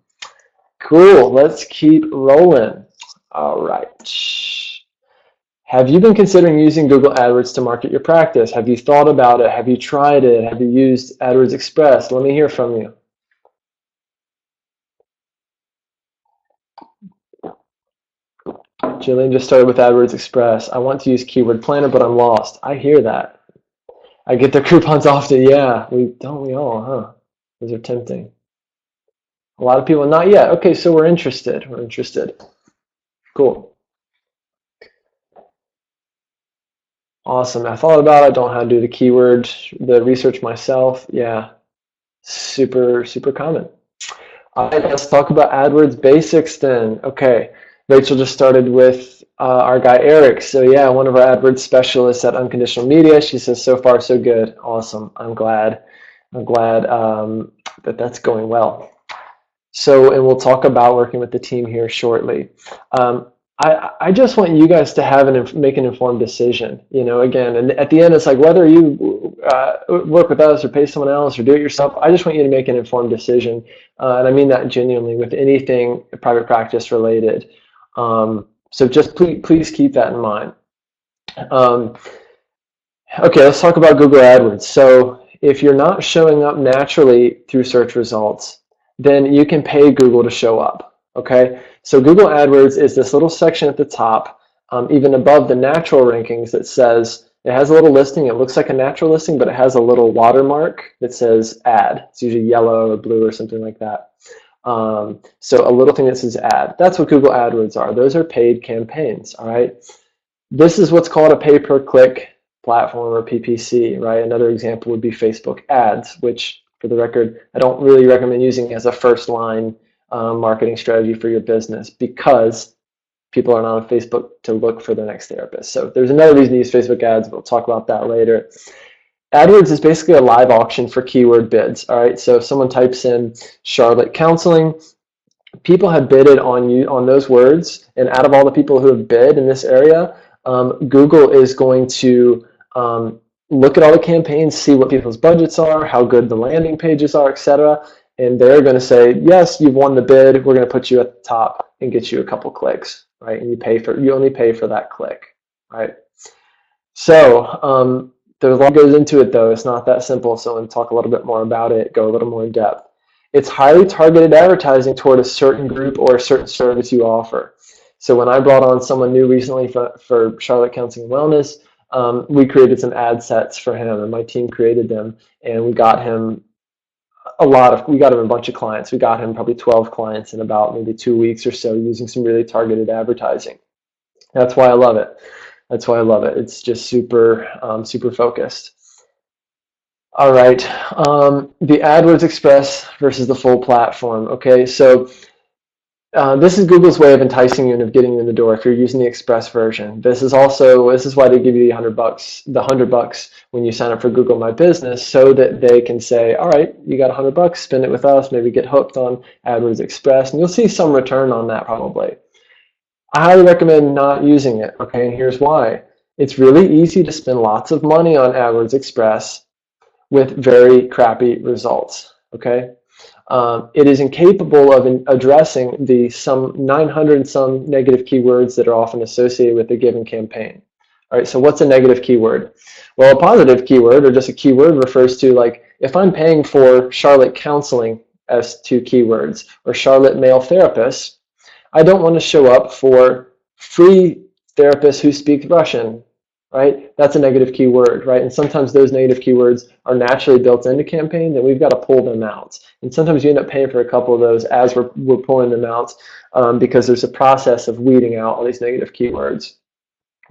Cool, let's keep rolling. All right. Have you been considering using Google AdWords to market your practice? Have you thought about it? Have you tried it? Have you used AdWords Express? Let me hear from you. Jillian just started with AdWords Express. I want to use Keyword Planner, but I'm lost. I hear that. I get their coupons often. Yeah, we all, huh? Those are tempting. A lot of people, not yet. Okay, so we're interested. Cool. Awesome. I thought about it. Don't know how to do the research myself. Yeah, super, super common. All right, let's talk about AdWords basics then. Okay, Rachel just started with our guy Eric. So yeah, one of our AdWords specialists at Unconditional Media. She says, so far so good. Awesome. I'm glad. That that's going well. So, and we'll talk about working with the team here shortly. I just want you guys to have make an informed decision, again, and at the end, it's like whether you work with us or pay someone else or do it yourself, I just want you to make an informed decision. And I mean that genuinely with anything private practice related. So just please keep that in mind. Okay, let's talk about Google AdWords. So if you're not showing up naturally through search results, then you can pay Google to show up, okay? So Google AdWords is this little section at the top, even above the natural rankings that says, it has a little listing, it looks like a natural listing, but it has a little watermark that says ad. It's usually yellow or blue or something like that. So a little thing that says ad. That's what Google AdWords are. Those are paid campaigns, all right? This is what's called a pay-per-click platform or PPC, right? Another example would be Facebook ads, which for the record, I don't really recommend using as a first line marketing strategy for your business because people are not on Facebook to look for their next therapist. So there's another reason to use Facebook ads, but we'll talk about that later. AdWords is basically a live auction for keyword bids, all right? So if someone types in Charlotte Counseling, people have bidded on those words, and out of all the people who have bid in this area, Google is going to look at all the campaigns, see what people's budgets are, how good the landing pages are, etc. And they're going to say, yes, you've won the bid. We're going to put you at the top and get you a couple clicks, right? And you only pay for that click, right? So there's a lot that goes into it, though. It's not that simple. So I'm going to talk a little bit more about it, go a little more in depth. It's highly targeted advertising toward a certain group or a certain service you offer. So when I brought on someone new recently for Charlotte Counseling and Wellness, we created some ad sets for him, and my team created them, and we got him a bunch of clients. We got him probably 12 clients in about maybe 2 weeks or so using some really targeted advertising. That's why I love it. It's just super, super focused. All right, the AdWords Express versus the full platform. Okay, so this is Google's way of enticing you and of getting you in the door if you're using the Express version. This is why they give you the $100 when you sign up for Google My Business, so that they can say, all right, you got $100, spend it with us, maybe get hooked on AdWords Express, and you'll see some return on that probably. I highly recommend not using it, okay, and here's why. It's really easy to spend lots of money on AdWords Express with very crappy results, okay? It is incapable of addressing the some 900 and some negative keywords that are often associated with a given campaign. All right, so what's a negative keyword? Well, a positive keyword, or just a keyword, refers to, like, if I'm paying for Charlotte Counseling as 2 keywords, or Charlotte Male Therapist, I don't want to show up for free therapists who speak Russian, right? That's a negative keyword, right? And sometimes those negative keywords are naturally built into campaigns, and we've got to pull them out. And sometimes you end up paying for a couple of those as we're pulling them out because there's a process of weeding out all these negative keywords.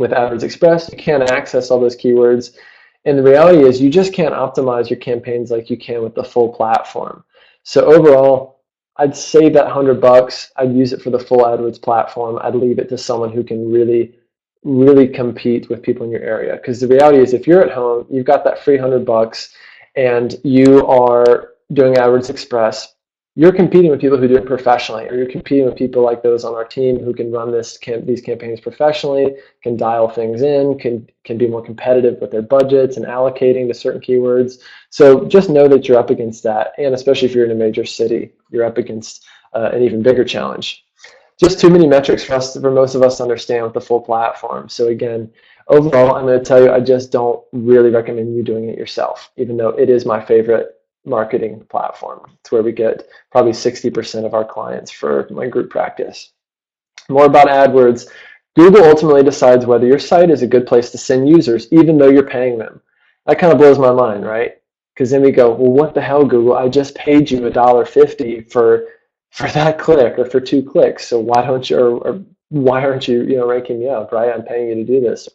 With AdWords Express, you can't access all those keywords. And the reality is you just can't optimize your campaigns like you can with the full platform. So overall, I'd save that $100. I'd use it for the full AdWords platform. I'd leave it to someone who can really compete with people in your area. Because the reality is, if you're at home, you've got that free $100 and you are doing AdWords Express, you're competing with people who do it professionally, or you're competing with people like those on our team who can run these campaigns professionally, can dial things in, can be more competitive with their budgets and allocating to certain keywords. So just know that you're up against that, and especially if you're in a major city, you're up against an even bigger challenge. Just too many metrics for most of us to understand with the full platform. So again, overall, I'm going to tell you, I just don't really recommend you doing it yourself, even though it is my favorite marketing platform. It's where we get probably 60% of our clients for my group practice. More about AdWords. Google ultimately decides whether your site is a good place to send users, even though you're paying them. That kind of blows my mind, right? Because then we go, well, what the hell, Google? I just paid you $1.50 for that click or for 2 clicks. So why aren't you ranking me up, right? I'm paying you to do this.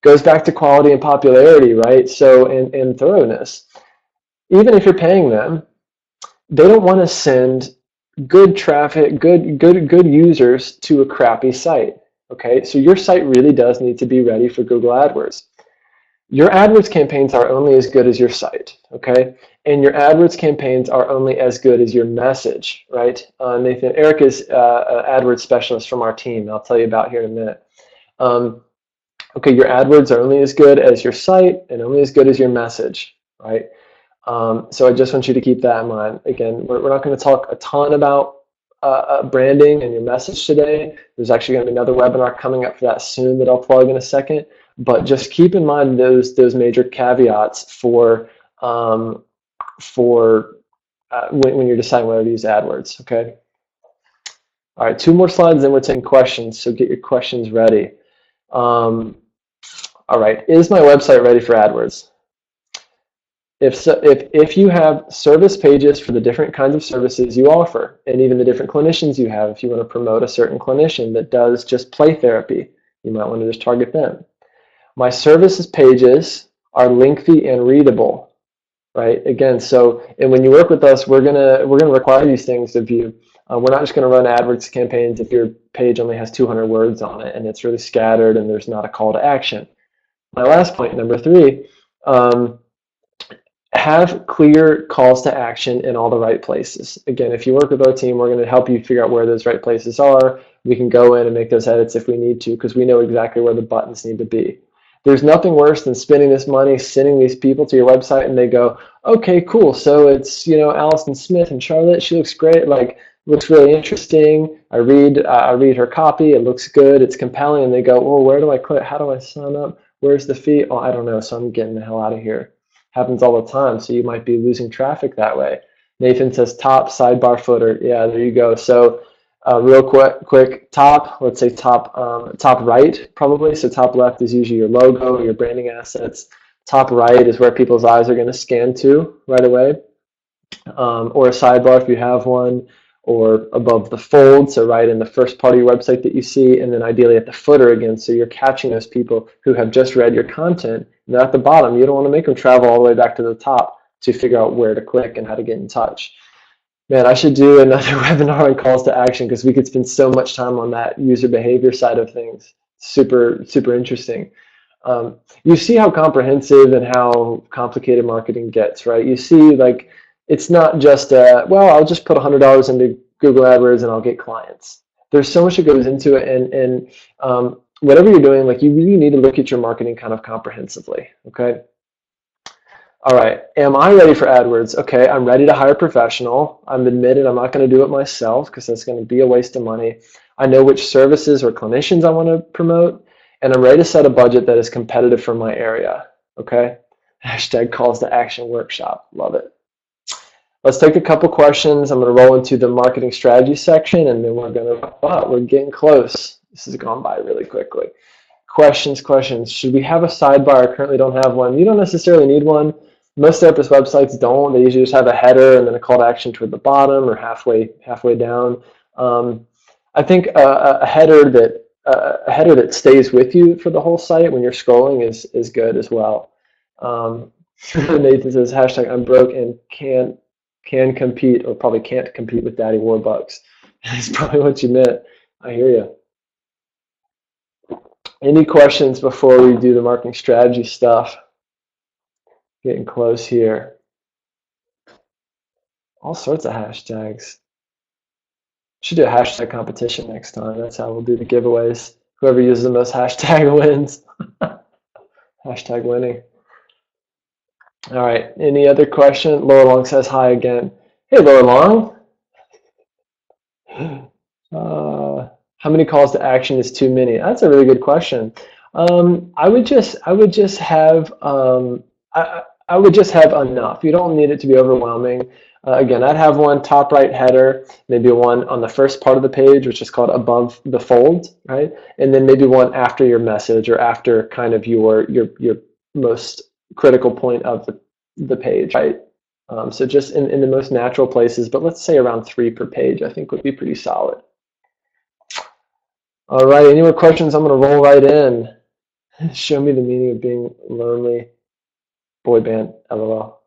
Goes back to quality and popularity, right? So, and thoroughness. Even if you're paying them, they don't want to send good traffic, good users to a crappy site. Okay, so your site really does need to be ready for Google AdWords. Your AdWords campaigns are only as good as your site, okay? And your AdWords campaigns are only as good as your message, right? Nathan, Eric is an AdWords specialist from our team. I'll tell you about here in a minute. Okay, your AdWords are only as good as your site and only as good as your message, right? So I just want you to keep that in mind. Again, we're not going to talk a ton about branding and your message today. There's actually going to be another webinar coming up for that soon that I'll plug in a second. But just keep in mind those major caveats for when you're deciding whether to use AdWords. Okay. All right, 2 more slides, then we're taking questions. So get your questions ready. All right, is my website ready for AdWords? If you have service pages for the different kinds of services you offer, and even the different clinicians you have, if you want to promote a certain clinician that does just play therapy, you might want to just target them. My services pages are lengthy and readable, right? Again, so and when you work with us, we're gonna require these things of you. We're not just going to run AdWords campaigns if your page only has 200 words on it and it's really scattered and there's not a call to action. My last point, number 3. Have clear calls to action in all the right places. Again, if you work with our team, we're going to help you figure out where those right places are. We can go in and make those edits if we need to, because we know exactly where the buttons need to be. There's nothing worse than spending this money, sending these people to your website, and they go, okay, cool. So it's, Allison Smith and Charlotte. She looks great. Like, looks really interesting. I read her copy. It looks good. It's compelling. And they go, well, where do I click? How do I sign up? Where's the fee? Oh, I don't know. So I'm getting the hell out of here. Happens all the time, so you might be losing traffic that way. Nathan says top sidebar footer. Yeah, there you go. So real quick top, let's say top right probably. So top left is usually your logo, your branding assets. Top right is where people's eyes are going to scan to right away, or a sidebar if you have one, or above the fold, so right in the first part of your website that you see, and then ideally at the footer again, so you're catching those people who have just read your content. And at the bottom, you don't want to make them travel all the way back to the top to figure out where to click and how to get in touch. Man, I should do another webinar on calls to action because we could spend so much time on that user behavior side of things. Super, super interesting. You see how comprehensive and how complicated marketing gets, right? You see, like, it's not just, well, I'll just put $100 into Google AdWords and I'll get clients. There's so much that goes into it, and whatever you're doing, like, you really need to look at your marketing kind of comprehensively, okay? All right, am I ready for AdWords? Okay, I'm ready to hire a professional. I'm admitted I'm not going to do it myself because that's going to be a waste of money. I know which services or clinicians I want to promote, and I'm ready to set a budget that is competitive for my area, okay? Hashtag calls to action workshop, love it. Let's take a couple questions. I'm going to roll into the marketing strategy section, and then we're going to, wow, we're getting close. This has gone by really quickly. Questions. Should we have a sidebar? I currently don't have one. You don't necessarily need one. Most therapist websites don't. They usually just have a header and then a call to action toward the bottom or halfway down. I think a header that stays with you for the whole site when you're scrolling is good as well. Nathan says hashtag I'm broke and can compete, or probably can't compete with Daddy Warbucks. That's probably what you meant. I hear you. Any questions before we do the marketing strategy stuff? Getting close here. All sorts of hashtags. Should do a hashtag competition next time. That's how we'll do the giveaways. Whoever uses the most hashtag wins. Hashtag winning. All right. Any other question? Laura Long says hi again. Hey, Laura Long. How many calls to action is too many? That's a really good question. I would just have enough. You don't need it to be overwhelming. Again, I'd have one top right header, maybe one on the first part of the page, which is called above the fold, right? And then maybe one after your message or after kind of your most critical point of the page, right? So just in the most natural places, but let's say around 3 per page, I think would be pretty solid. All right, any more questions? I'm going to roll right in. Show me the meaning of being lonely. Boy band. LOL.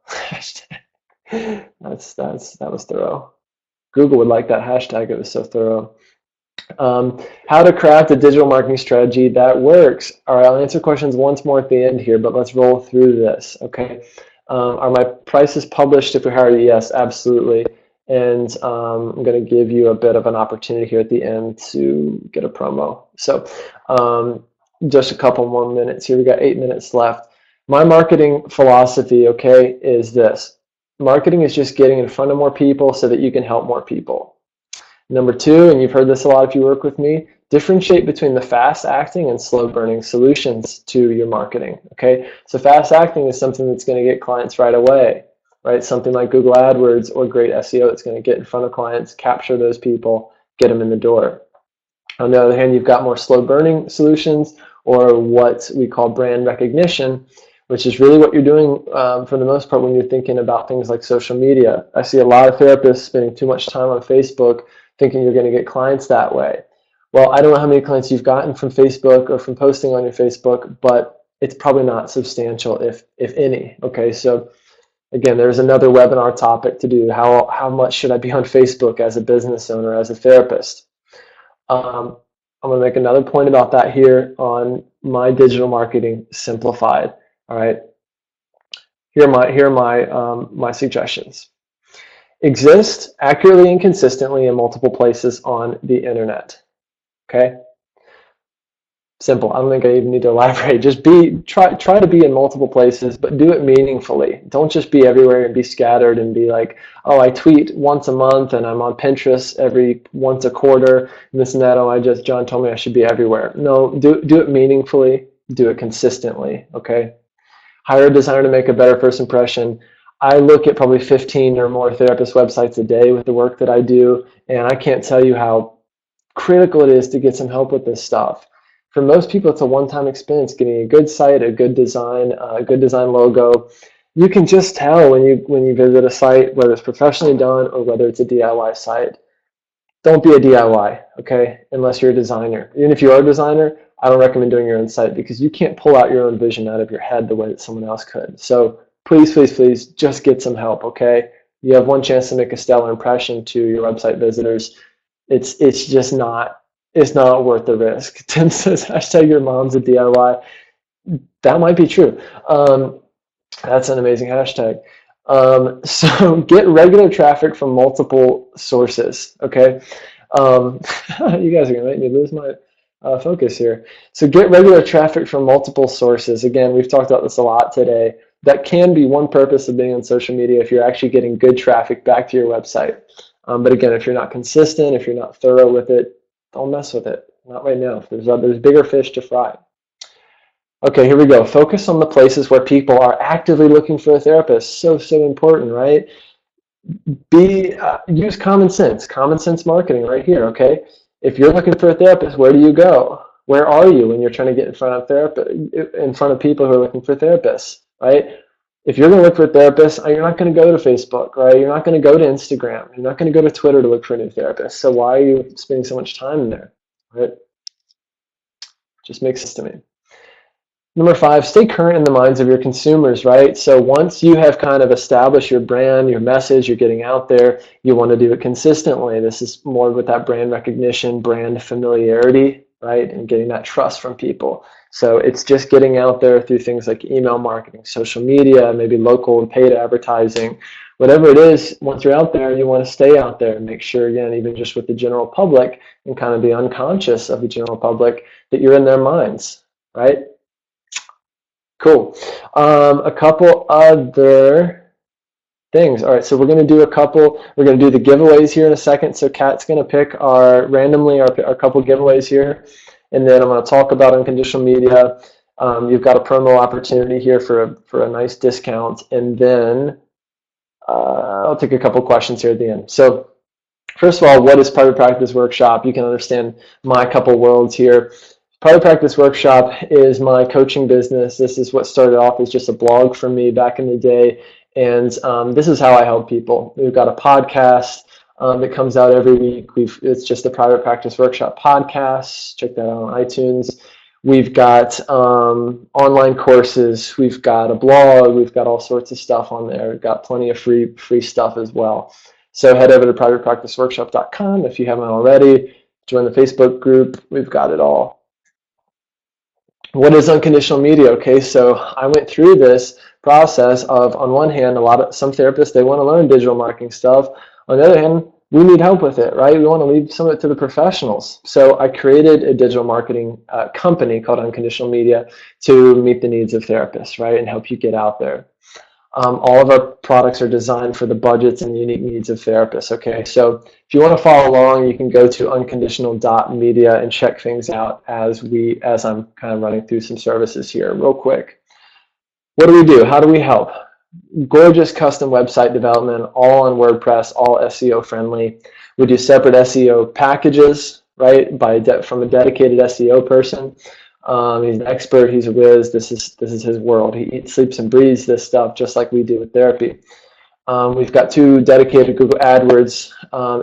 That was thorough. Google would like that hashtag. It was so thorough. How to craft a digital marketing strategy that works. All right, I'll answer questions once more at the end here, but let's roll through this, okay? Are my prices published if we hire you? Yes, absolutely. And I'm going to give you a bit of an opportunity here at the end to get a promo. So just a couple more minutes here. We got 8 minutes left. My marketing philosophy, okay, is this. Marketing is just getting in front of more people so that you can help more people. Number two, and you've heard this a lot if you work with me, differentiate between the fast acting and slow burning solutions to your marketing, okay? So fast acting is something that's going to get clients right away, right? Something like Google AdWords or great SEO that's going to get in front of clients, capture those people, get them in the door. On the other hand, you've got more slow burning solutions, or what we call brand recognition, which is really what you're doing for the most part when you're thinking about things like social media. I see a lot of therapists spending too much time on Facebook thinking you're going to get clients that way. Well, I don't know how many clients you've gotten from Facebook or from posting on your Facebook, but it's probably not substantial, if any. Okay, so again, there's another webinar topic to do. How much should I be on Facebook as a business owner, as a therapist? I'm going to make another point about that here on my digital marketing simplified. All right, here are my suggestions. Exist accurately and consistently in multiple places on the internet. Okay, simple. I don't think I even need to elaborate. Just try to be in multiple places, but do it meaningfully. Don't just be everywhere and be scattered and be like, oh, I tweet once a month and I'm on Pinterest once a quarter and this and that. Oh, John told me I should be everywhere. No, do it meaningfully. Do it consistently. Okay. Hire a designer to make a better first impression. I look at probably 15 or more therapist websites a day with the work that I do, and I can't tell you how critical it is to get some help with this stuff. For most people, it's a one-time expense getting a good site, a good design logo. You can just tell when you visit a site whether it's professionally done or whether it's a DIY site. Don't be a DIY, okay, unless you're a designer. Even if you are a designer, I don't recommend doing your own site because you can't pull out your own vision out of your head the way that someone else could. So please, please, please just get some help, okay? You have one chance to make a stellar impression to your website visitors. It's just not worth the risk. Tim says, hashtag your mom's a DIY. That might be true. That's an amazing hashtag. So get regular traffic from multiple sources, okay? You guys are gonna make me lose my focus here. So get regular traffic from multiple sources. Again, we've talked about this a lot today. That can be one purpose of being on social media if you're actually getting good traffic back to your website. But again, if you're not consistent, if you're not thorough with it, don't mess with it. Not right now. There's bigger fish to fry. Okay, here we go. Focus on the places where people are actively looking for a therapist. So important, right? Use common sense marketing right here, okay? If you're looking for a therapist, where do you go? Where are you when you're trying to get in front of people who are looking for therapists, right? If you're going to look for a therapist, you're not going to go to Facebook, right? You're not going to go to Instagram. You're not going to go to Twitter to look for a new therapist. So why are you spending so much time in there, right? Just makes sense to me. Number 5, stay current in the minds of your consumers, right? So once you have kind of established your brand, your message, you're getting out there, you want to do it consistently. This is more with that brand recognition, brand familiarity, right? And getting that trust from people. So it's just getting out there through things like email marketing, social media, maybe local and paid advertising, whatever it is. Once you're out there, you want to stay out there and make sure, again, even just with the general public and kind of be unconscious of the general public, that you're in their minds, right? Cool. A couple other things. All right, so we're going to do the giveaways here in a second. So Kat's going to pick our couple giveaways here. And then I'm going to talk about unconditional media. You've got a promo opportunity here for a nice discount. And then I'll take a couple questions here at the end. So first of all, what is Private Practice Workshop? You can understand my couple worlds here. Private Practice Workshop is my coaching business. This is what started off as just a blog for me back in the day. And this is how I help people. We've got a podcast that comes out every week. It's just the Private Practice Workshop podcast. Check that out on iTunes. We've got online courses. We've got a blog. We've got all sorts of stuff on there. We've got plenty of free stuff as well. So head over to privatepracticeworkshop.com if you haven't already. Join the Facebook group. We've got it all. What is unconditional media? Okay, so I went through this process of, on one hand, some therapists, they want to learn digital marketing stuff. On the other hand, we need help with it, right? We want to leave some of it to the professionals. So I created a digital marketing company called Unconditional Media to meet the needs of therapists, right, and help you get out there. All of our products are designed for the budgets and unique needs of therapists. Okay, so if you want to follow along, you can go to unconditional.media and check things out as I'm kind of running through some services here real quick. What do? How do we help? Gorgeous custom website development, all on WordPress, all SEO friendly. We do separate SEO packages, right, from a dedicated SEO person. He's an expert. He's a whiz. This is his world. He eats, sleeps, and breathes this stuff just like we do with therapy. We've got 2 dedicated Google AdWords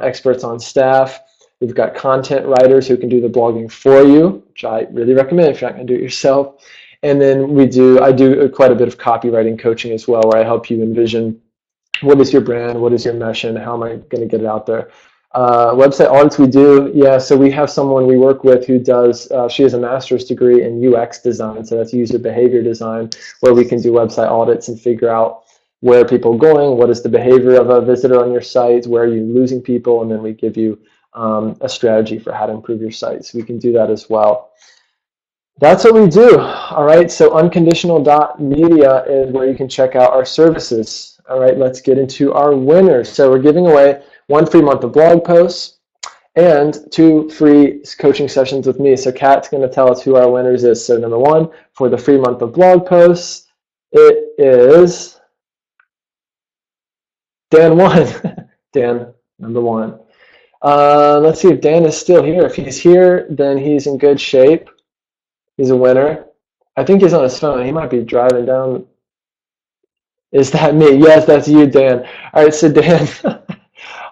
experts on staff. We've got content writers who can do the blogging for you, which I really recommend if you're not going to do it yourself. And then I do quite a bit of copywriting coaching as well, where I help you envision what is your brand, what is your mission, how am I going to get it out there. Website audits we do, yeah, so we have someone we work with who does, she has a master's degree in UX design, so that's user behavior design, where we can do website audits and figure out where are people going, what is the behavior of a visitor on your site, where are you losing people, and then we give you a strategy for how to improve your site. So we can do that as well. That's what we do. All right, so unconditional.media is where you can check out our services. All right, let's get into our winners. So we're giving away 1 free month of blog posts and 2 free coaching sessions with me. So Kat's going to tell us who our winners is. So number 1, for the free month of blog posts, it is Dan 1. Dan, number 1. Let's see if Dan is still here. If he's here, then he's in good shape. He's a winner. I think he's on his phone. He might be driving down. Is that me? Yes, that's you, Dan. All right, so Dan,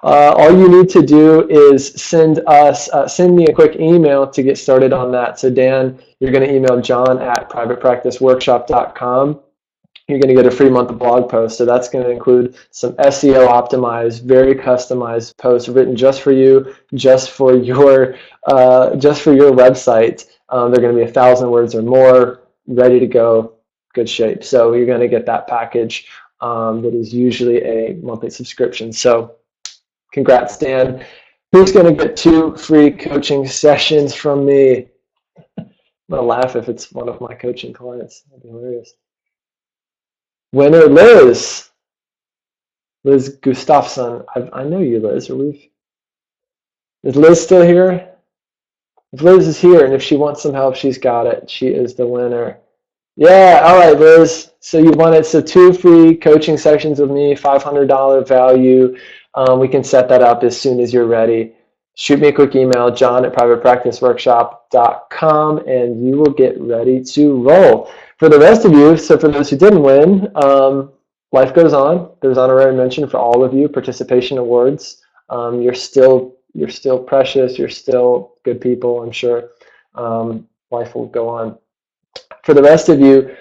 all you need to do is send me a quick email to get started on that. So Dan, you're going to email john@privatepracticeworkshop.com. You're going to get a free month of blog posts. So that's going to include some SEO optimized, very customized posts written just for you, just for your website. They're going to be 1,000 words or more, ready to go, good shape. So you're going to get that package that is usually a monthly subscription. So congrats, Dan. Who's going to get 2 free coaching sessions from me? I'm going to laugh if it's one of my coaching clients. That'd be hilarious. Winner, Liz. Liz Gustafson. I know you, Liz. Is Liz still here? If Liz is here and if she wants some help, she's got it. She is the winner. Yeah, all right, Liz. So you wanted 2 free coaching sessions with me, $500 value. We can set that up as soon as you're ready. Shoot me a quick email, john@privatepracticeworkshop.com, and you will get ready to roll. For the rest of you, so for those who didn't win, life goes on. There's honorary mention for all of you, participation awards. You're still precious. You're still good people, I'm sure. Life will go on. For the rest of you,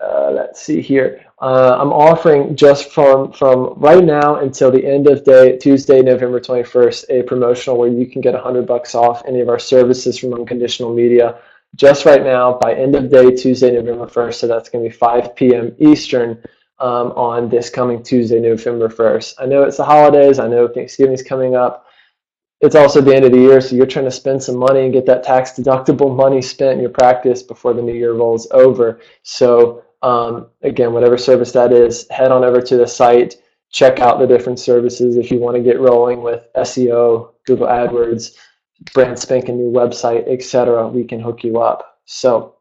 let's see here. I'm offering just from right now until the end of day, Tuesday, November 21st, a promotional where you can get $100 off any of our services from Unconditional Media. Just right now, by end of day, Tuesday, November 1st, so that's going to be 5 p.m. Eastern on this coming Tuesday, November 1st. I know it's the holidays. I know Thanksgiving's coming up. It's also the end of the year, so you're trying to spend some money and get that tax-deductible money spent in your practice before the new year rolls over. So again, whatever service that is, head on over to the site, check out the different services. If you want to get rolling with SEO, Google AdWords, brand spanking new website, etc., we can hook you up. So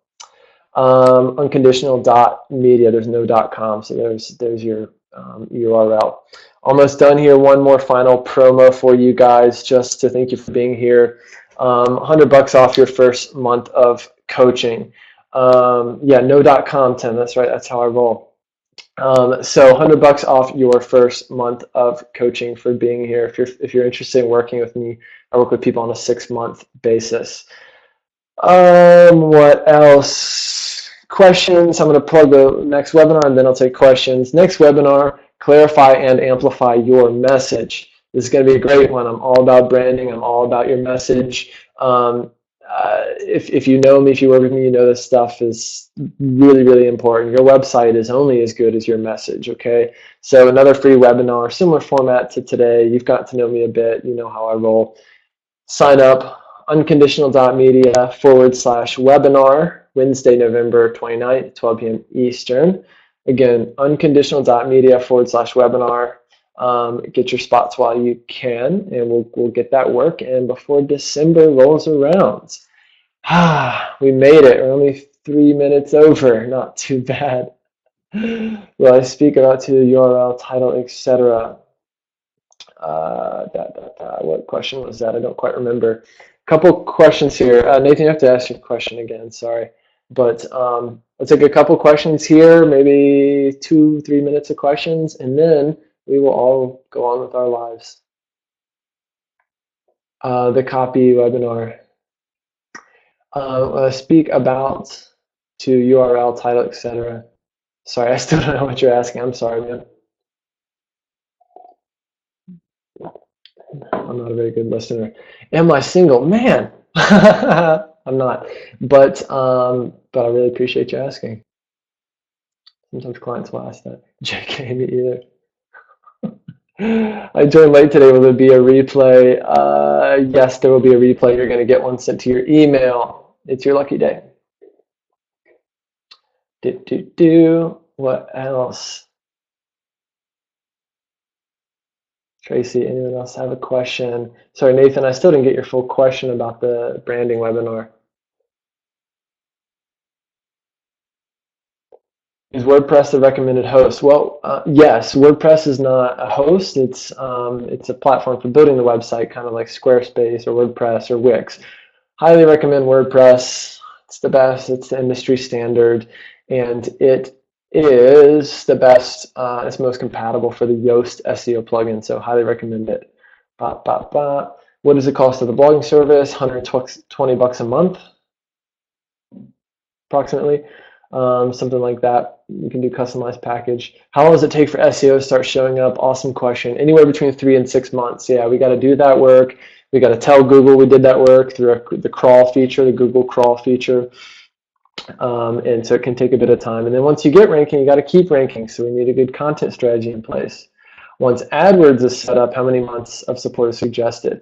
unconditional.media, there's no .com, so there's your URL. Almost done here. One more final promo for you guys, just to thank you for being here. $100 off your first month of coaching. Yeah, no .com, Tim. That's right. That's how I roll. So $100 off your first month of coaching for being here. If you're interested in working with me, I work with people on a 6-month basis. What else? Questions. I'm going to plug the next webinar and then I'll take questions. Next webinar, clarify and amplify your message. This is going to be a great one. I'm all about branding. I'm all about your message. If you know me, if you work with me, you know this stuff is really, really important. Your website is only as good as your message, okay? So another free webinar, similar format to today. You've got to know me a bit. You know how I roll. Sign up, unconditional.media/webinar, Wednesday, November 29th, 12 p.m. Eastern. Again, unconditional.media/webinar. Get your spots while you can, and we'll get that work. And before December rolls around, we made it. We're only 3 minutes over. Not too bad. Will I speak about to the URL, title, etc.? What question was that? I don't quite remember. Couple questions here. Nathan, you have to ask your question again. Sorry, but let's take a couple questions here. Maybe 2-3 minutes of questions, and then we will all go on with our lives. The copy webinar. Speak about to URL, title, etc. Sorry, I still don't know what you're asking. I'm sorry, man. I'm not a very good listener. Am I single? Man, I'm not. But I really appreciate you asking. Sometimes clients will ask that. JK, me either. I joined late today. Will there be a replay? Yes, there will be a replay. You're going to get one sent to your email. It's your lucky day. What else? Tracy, anyone else have a question? Sorry, Nathan, I still didn't get your full question about the branding webinar. Is WordPress the recommended host? Well, yes, WordPress is not a host. It's a platform for building the website, kind of like Squarespace or WordPress or Wix. Highly recommend WordPress. It's the best. It's the industry standard, and it is the best. It's most compatible for the Yoast SEO plugin, so highly recommend it. What is the cost of the blogging service? $120 a month, approximately. Something like that. You can do customized package. How long does it take for SEO to start showing up? Awesome question. Anywhere between 3 and 6 months. Yeah, we got to do that work. We got to tell Google we did that work through the crawl feature, the Google crawl feature. And so it can take a bit of time. And then once you get ranking, you got to keep ranking. So we need a good content strategy in place. Once AdWords is set up, how many months of support is suggested?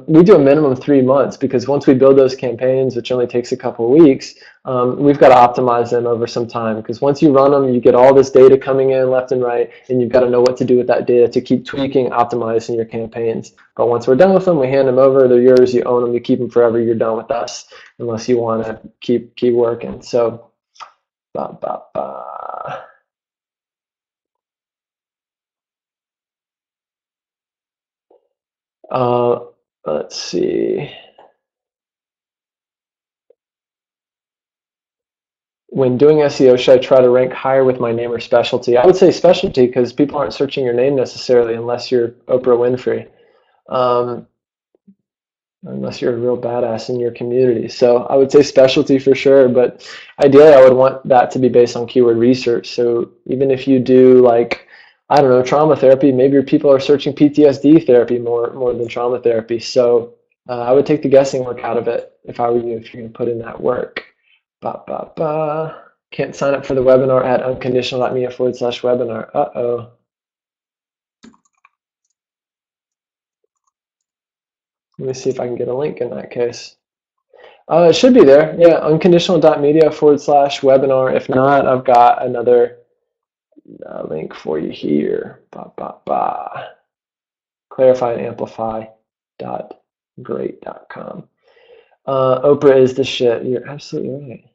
We do a minimum of 3 months, because once we build those campaigns, which only takes a couple of weeks, we've got to optimize them over some time, because once you run them, you get all this data coming in left and right, and you've got to know what to do with that data to keep tweaking, optimizing your campaigns. But once we're done with them, we hand them over. They're yours. You own them. You keep them forever. You're done with us, unless you want to keep working. So, let's see. When doing SEO, should I try to rank higher with my name or specialty? I would say specialty, because people aren't searching your name necessarily unless you're Oprah Winfrey, unless you're a real badass in your community. So I would say specialty for sure, but ideally I would want that to be based on keyword research. So even if you do, like, I don't know, trauma therapy, maybe your people are searching PTSD therapy more than trauma therapy. So I would take the guessing work out of it if I were you, if you're going to put in that work. Can't sign up for the webinar at unconditional.media/webinar. Uh-oh. Let me see if I can get a link in that case. It should be there. Yeah, unconditional.media/webinar. If not, I've got another link for you here. Clarify and amplify.great.com. Oprah is the shit. You're absolutely right.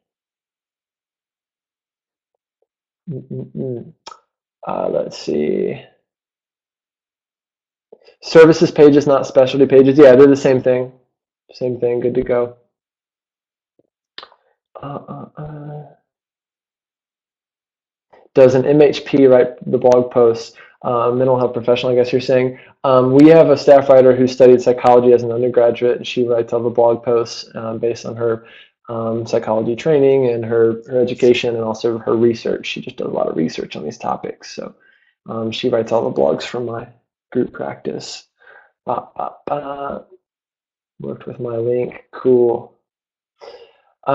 Let's see. Services pages, not specialty pages. Yeah, they're the same thing. Same thing. Good to go. Does an MHP write the blog posts? Mental health professional, I guess you're saying. We have a staff writer who studied psychology as an undergraduate, and she writes all the blog posts based on her psychology training and her education and also her research. She just does a lot of research on these topics. So she writes all the blogs for my group practice. Worked with my link. Cool.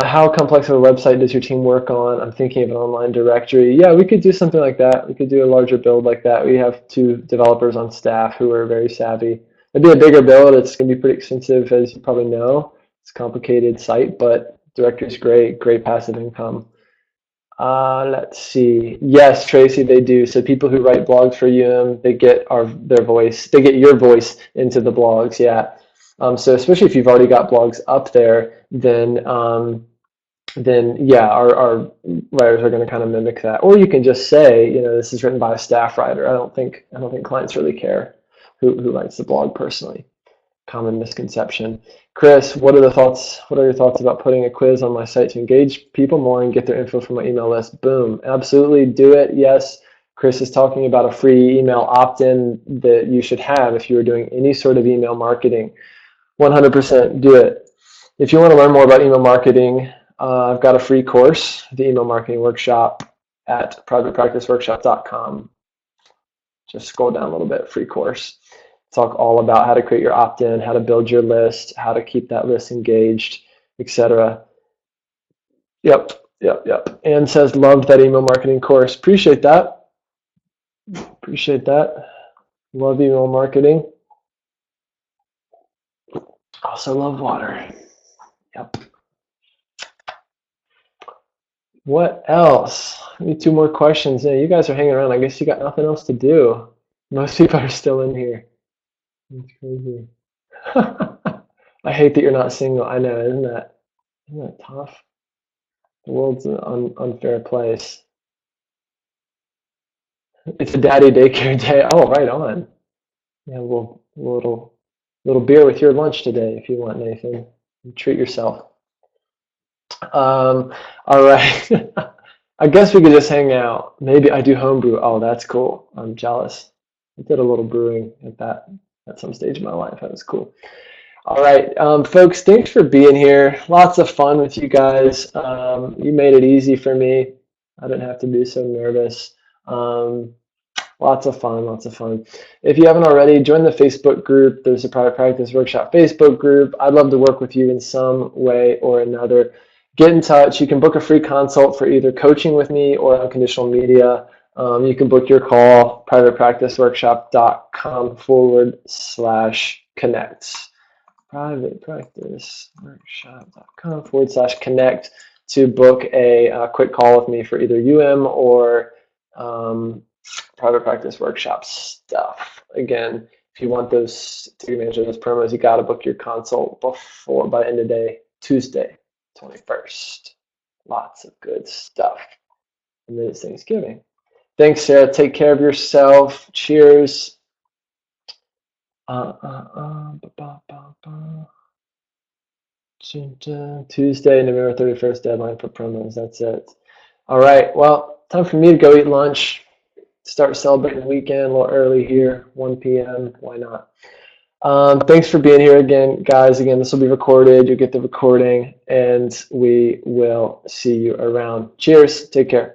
How complex of a website does your team work on? I'm thinking of an online directory. Yeah, we could do something like that. We could do a larger build like that. We have 2 developers on staff who are very savvy. It'd be a bigger build. It's going to be pretty expensive, as you probably know. It's a complicated site, but directory is great, great passive income. Let's see. Yes, Tracy, they do. So people who write blogs for they get they get your voice into the blogs. Yeah. So especially if you've already got blogs up there, then yeah, our writers are going to kind of mimic that. Or you can just say, this is written by a staff writer. I don't think clients really care who writes the blog personally. Common misconception. Chris, what are your thoughts about putting a quiz on my site to engage people more and get their info from my email list? Boom. Absolutely do it. Yes. Chris is talking about a free email opt-in that you should have if you are doing any sort of email marketing. 100% do it. If you want to learn more about email marketing, I've got a free course, the Email Marketing Workshop at privatepracticeworkshop.com. Just scroll down a little bit, free course. Talk all about how to create your opt-in, how to build your list, how to keep that list engaged, etc. Yep. Ann says, loved that email marketing course. Appreciate that. Love email marketing. Also love water. Yep. What else? Maybe 2 more questions. Yeah, you guys are hanging around. I guess you got nothing else to do. Most people are still in here. That's crazy. I hate that you're not single. I know, isn't that tough? The world's an unfair place. It's a daddy daycare day. Oh, right on. Yeah, well, little beer with your lunch today if you want, Nathan. Treat yourself. All right. I guess we could just hang out. Maybe I do homebrew. Oh, that's cool. I'm jealous. I did a little brewing at some stage in my life. That was cool. All right, folks, thanks for being here. Lots of fun with you guys. You made it easy for me. I didn't have to be so nervous. Lots of fun. If you haven't already, join the Facebook group. There's a Private Practice Workshop Facebook group. I'd love to work with you in some way or another. Get in touch. You can book a free consult for either coaching with me or Unconditional Media. You can book your call, privatepracticeworkshop.com/connect. privatepracticeworkshop.com/connect to book a quick call with me for either by Private Practice Workshop stuff. Again, if you want take advantage of those promos, you got to book your consult by the end of the day, Tuesday, 21st. Lots of good stuff. And then it's Thanksgiving. Thanks, Sarah. Take care of yourself. Cheers. Tuesday, November 31st, deadline for promos. That's it. All right. Well, time for me to go eat lunch. Start celebrating the weekend a little early here, 1 p.m. Why not? Thanks for being here again, guys. Again, this will be recorded. You'll get the recording, and we will see you around. Cheers. Take care.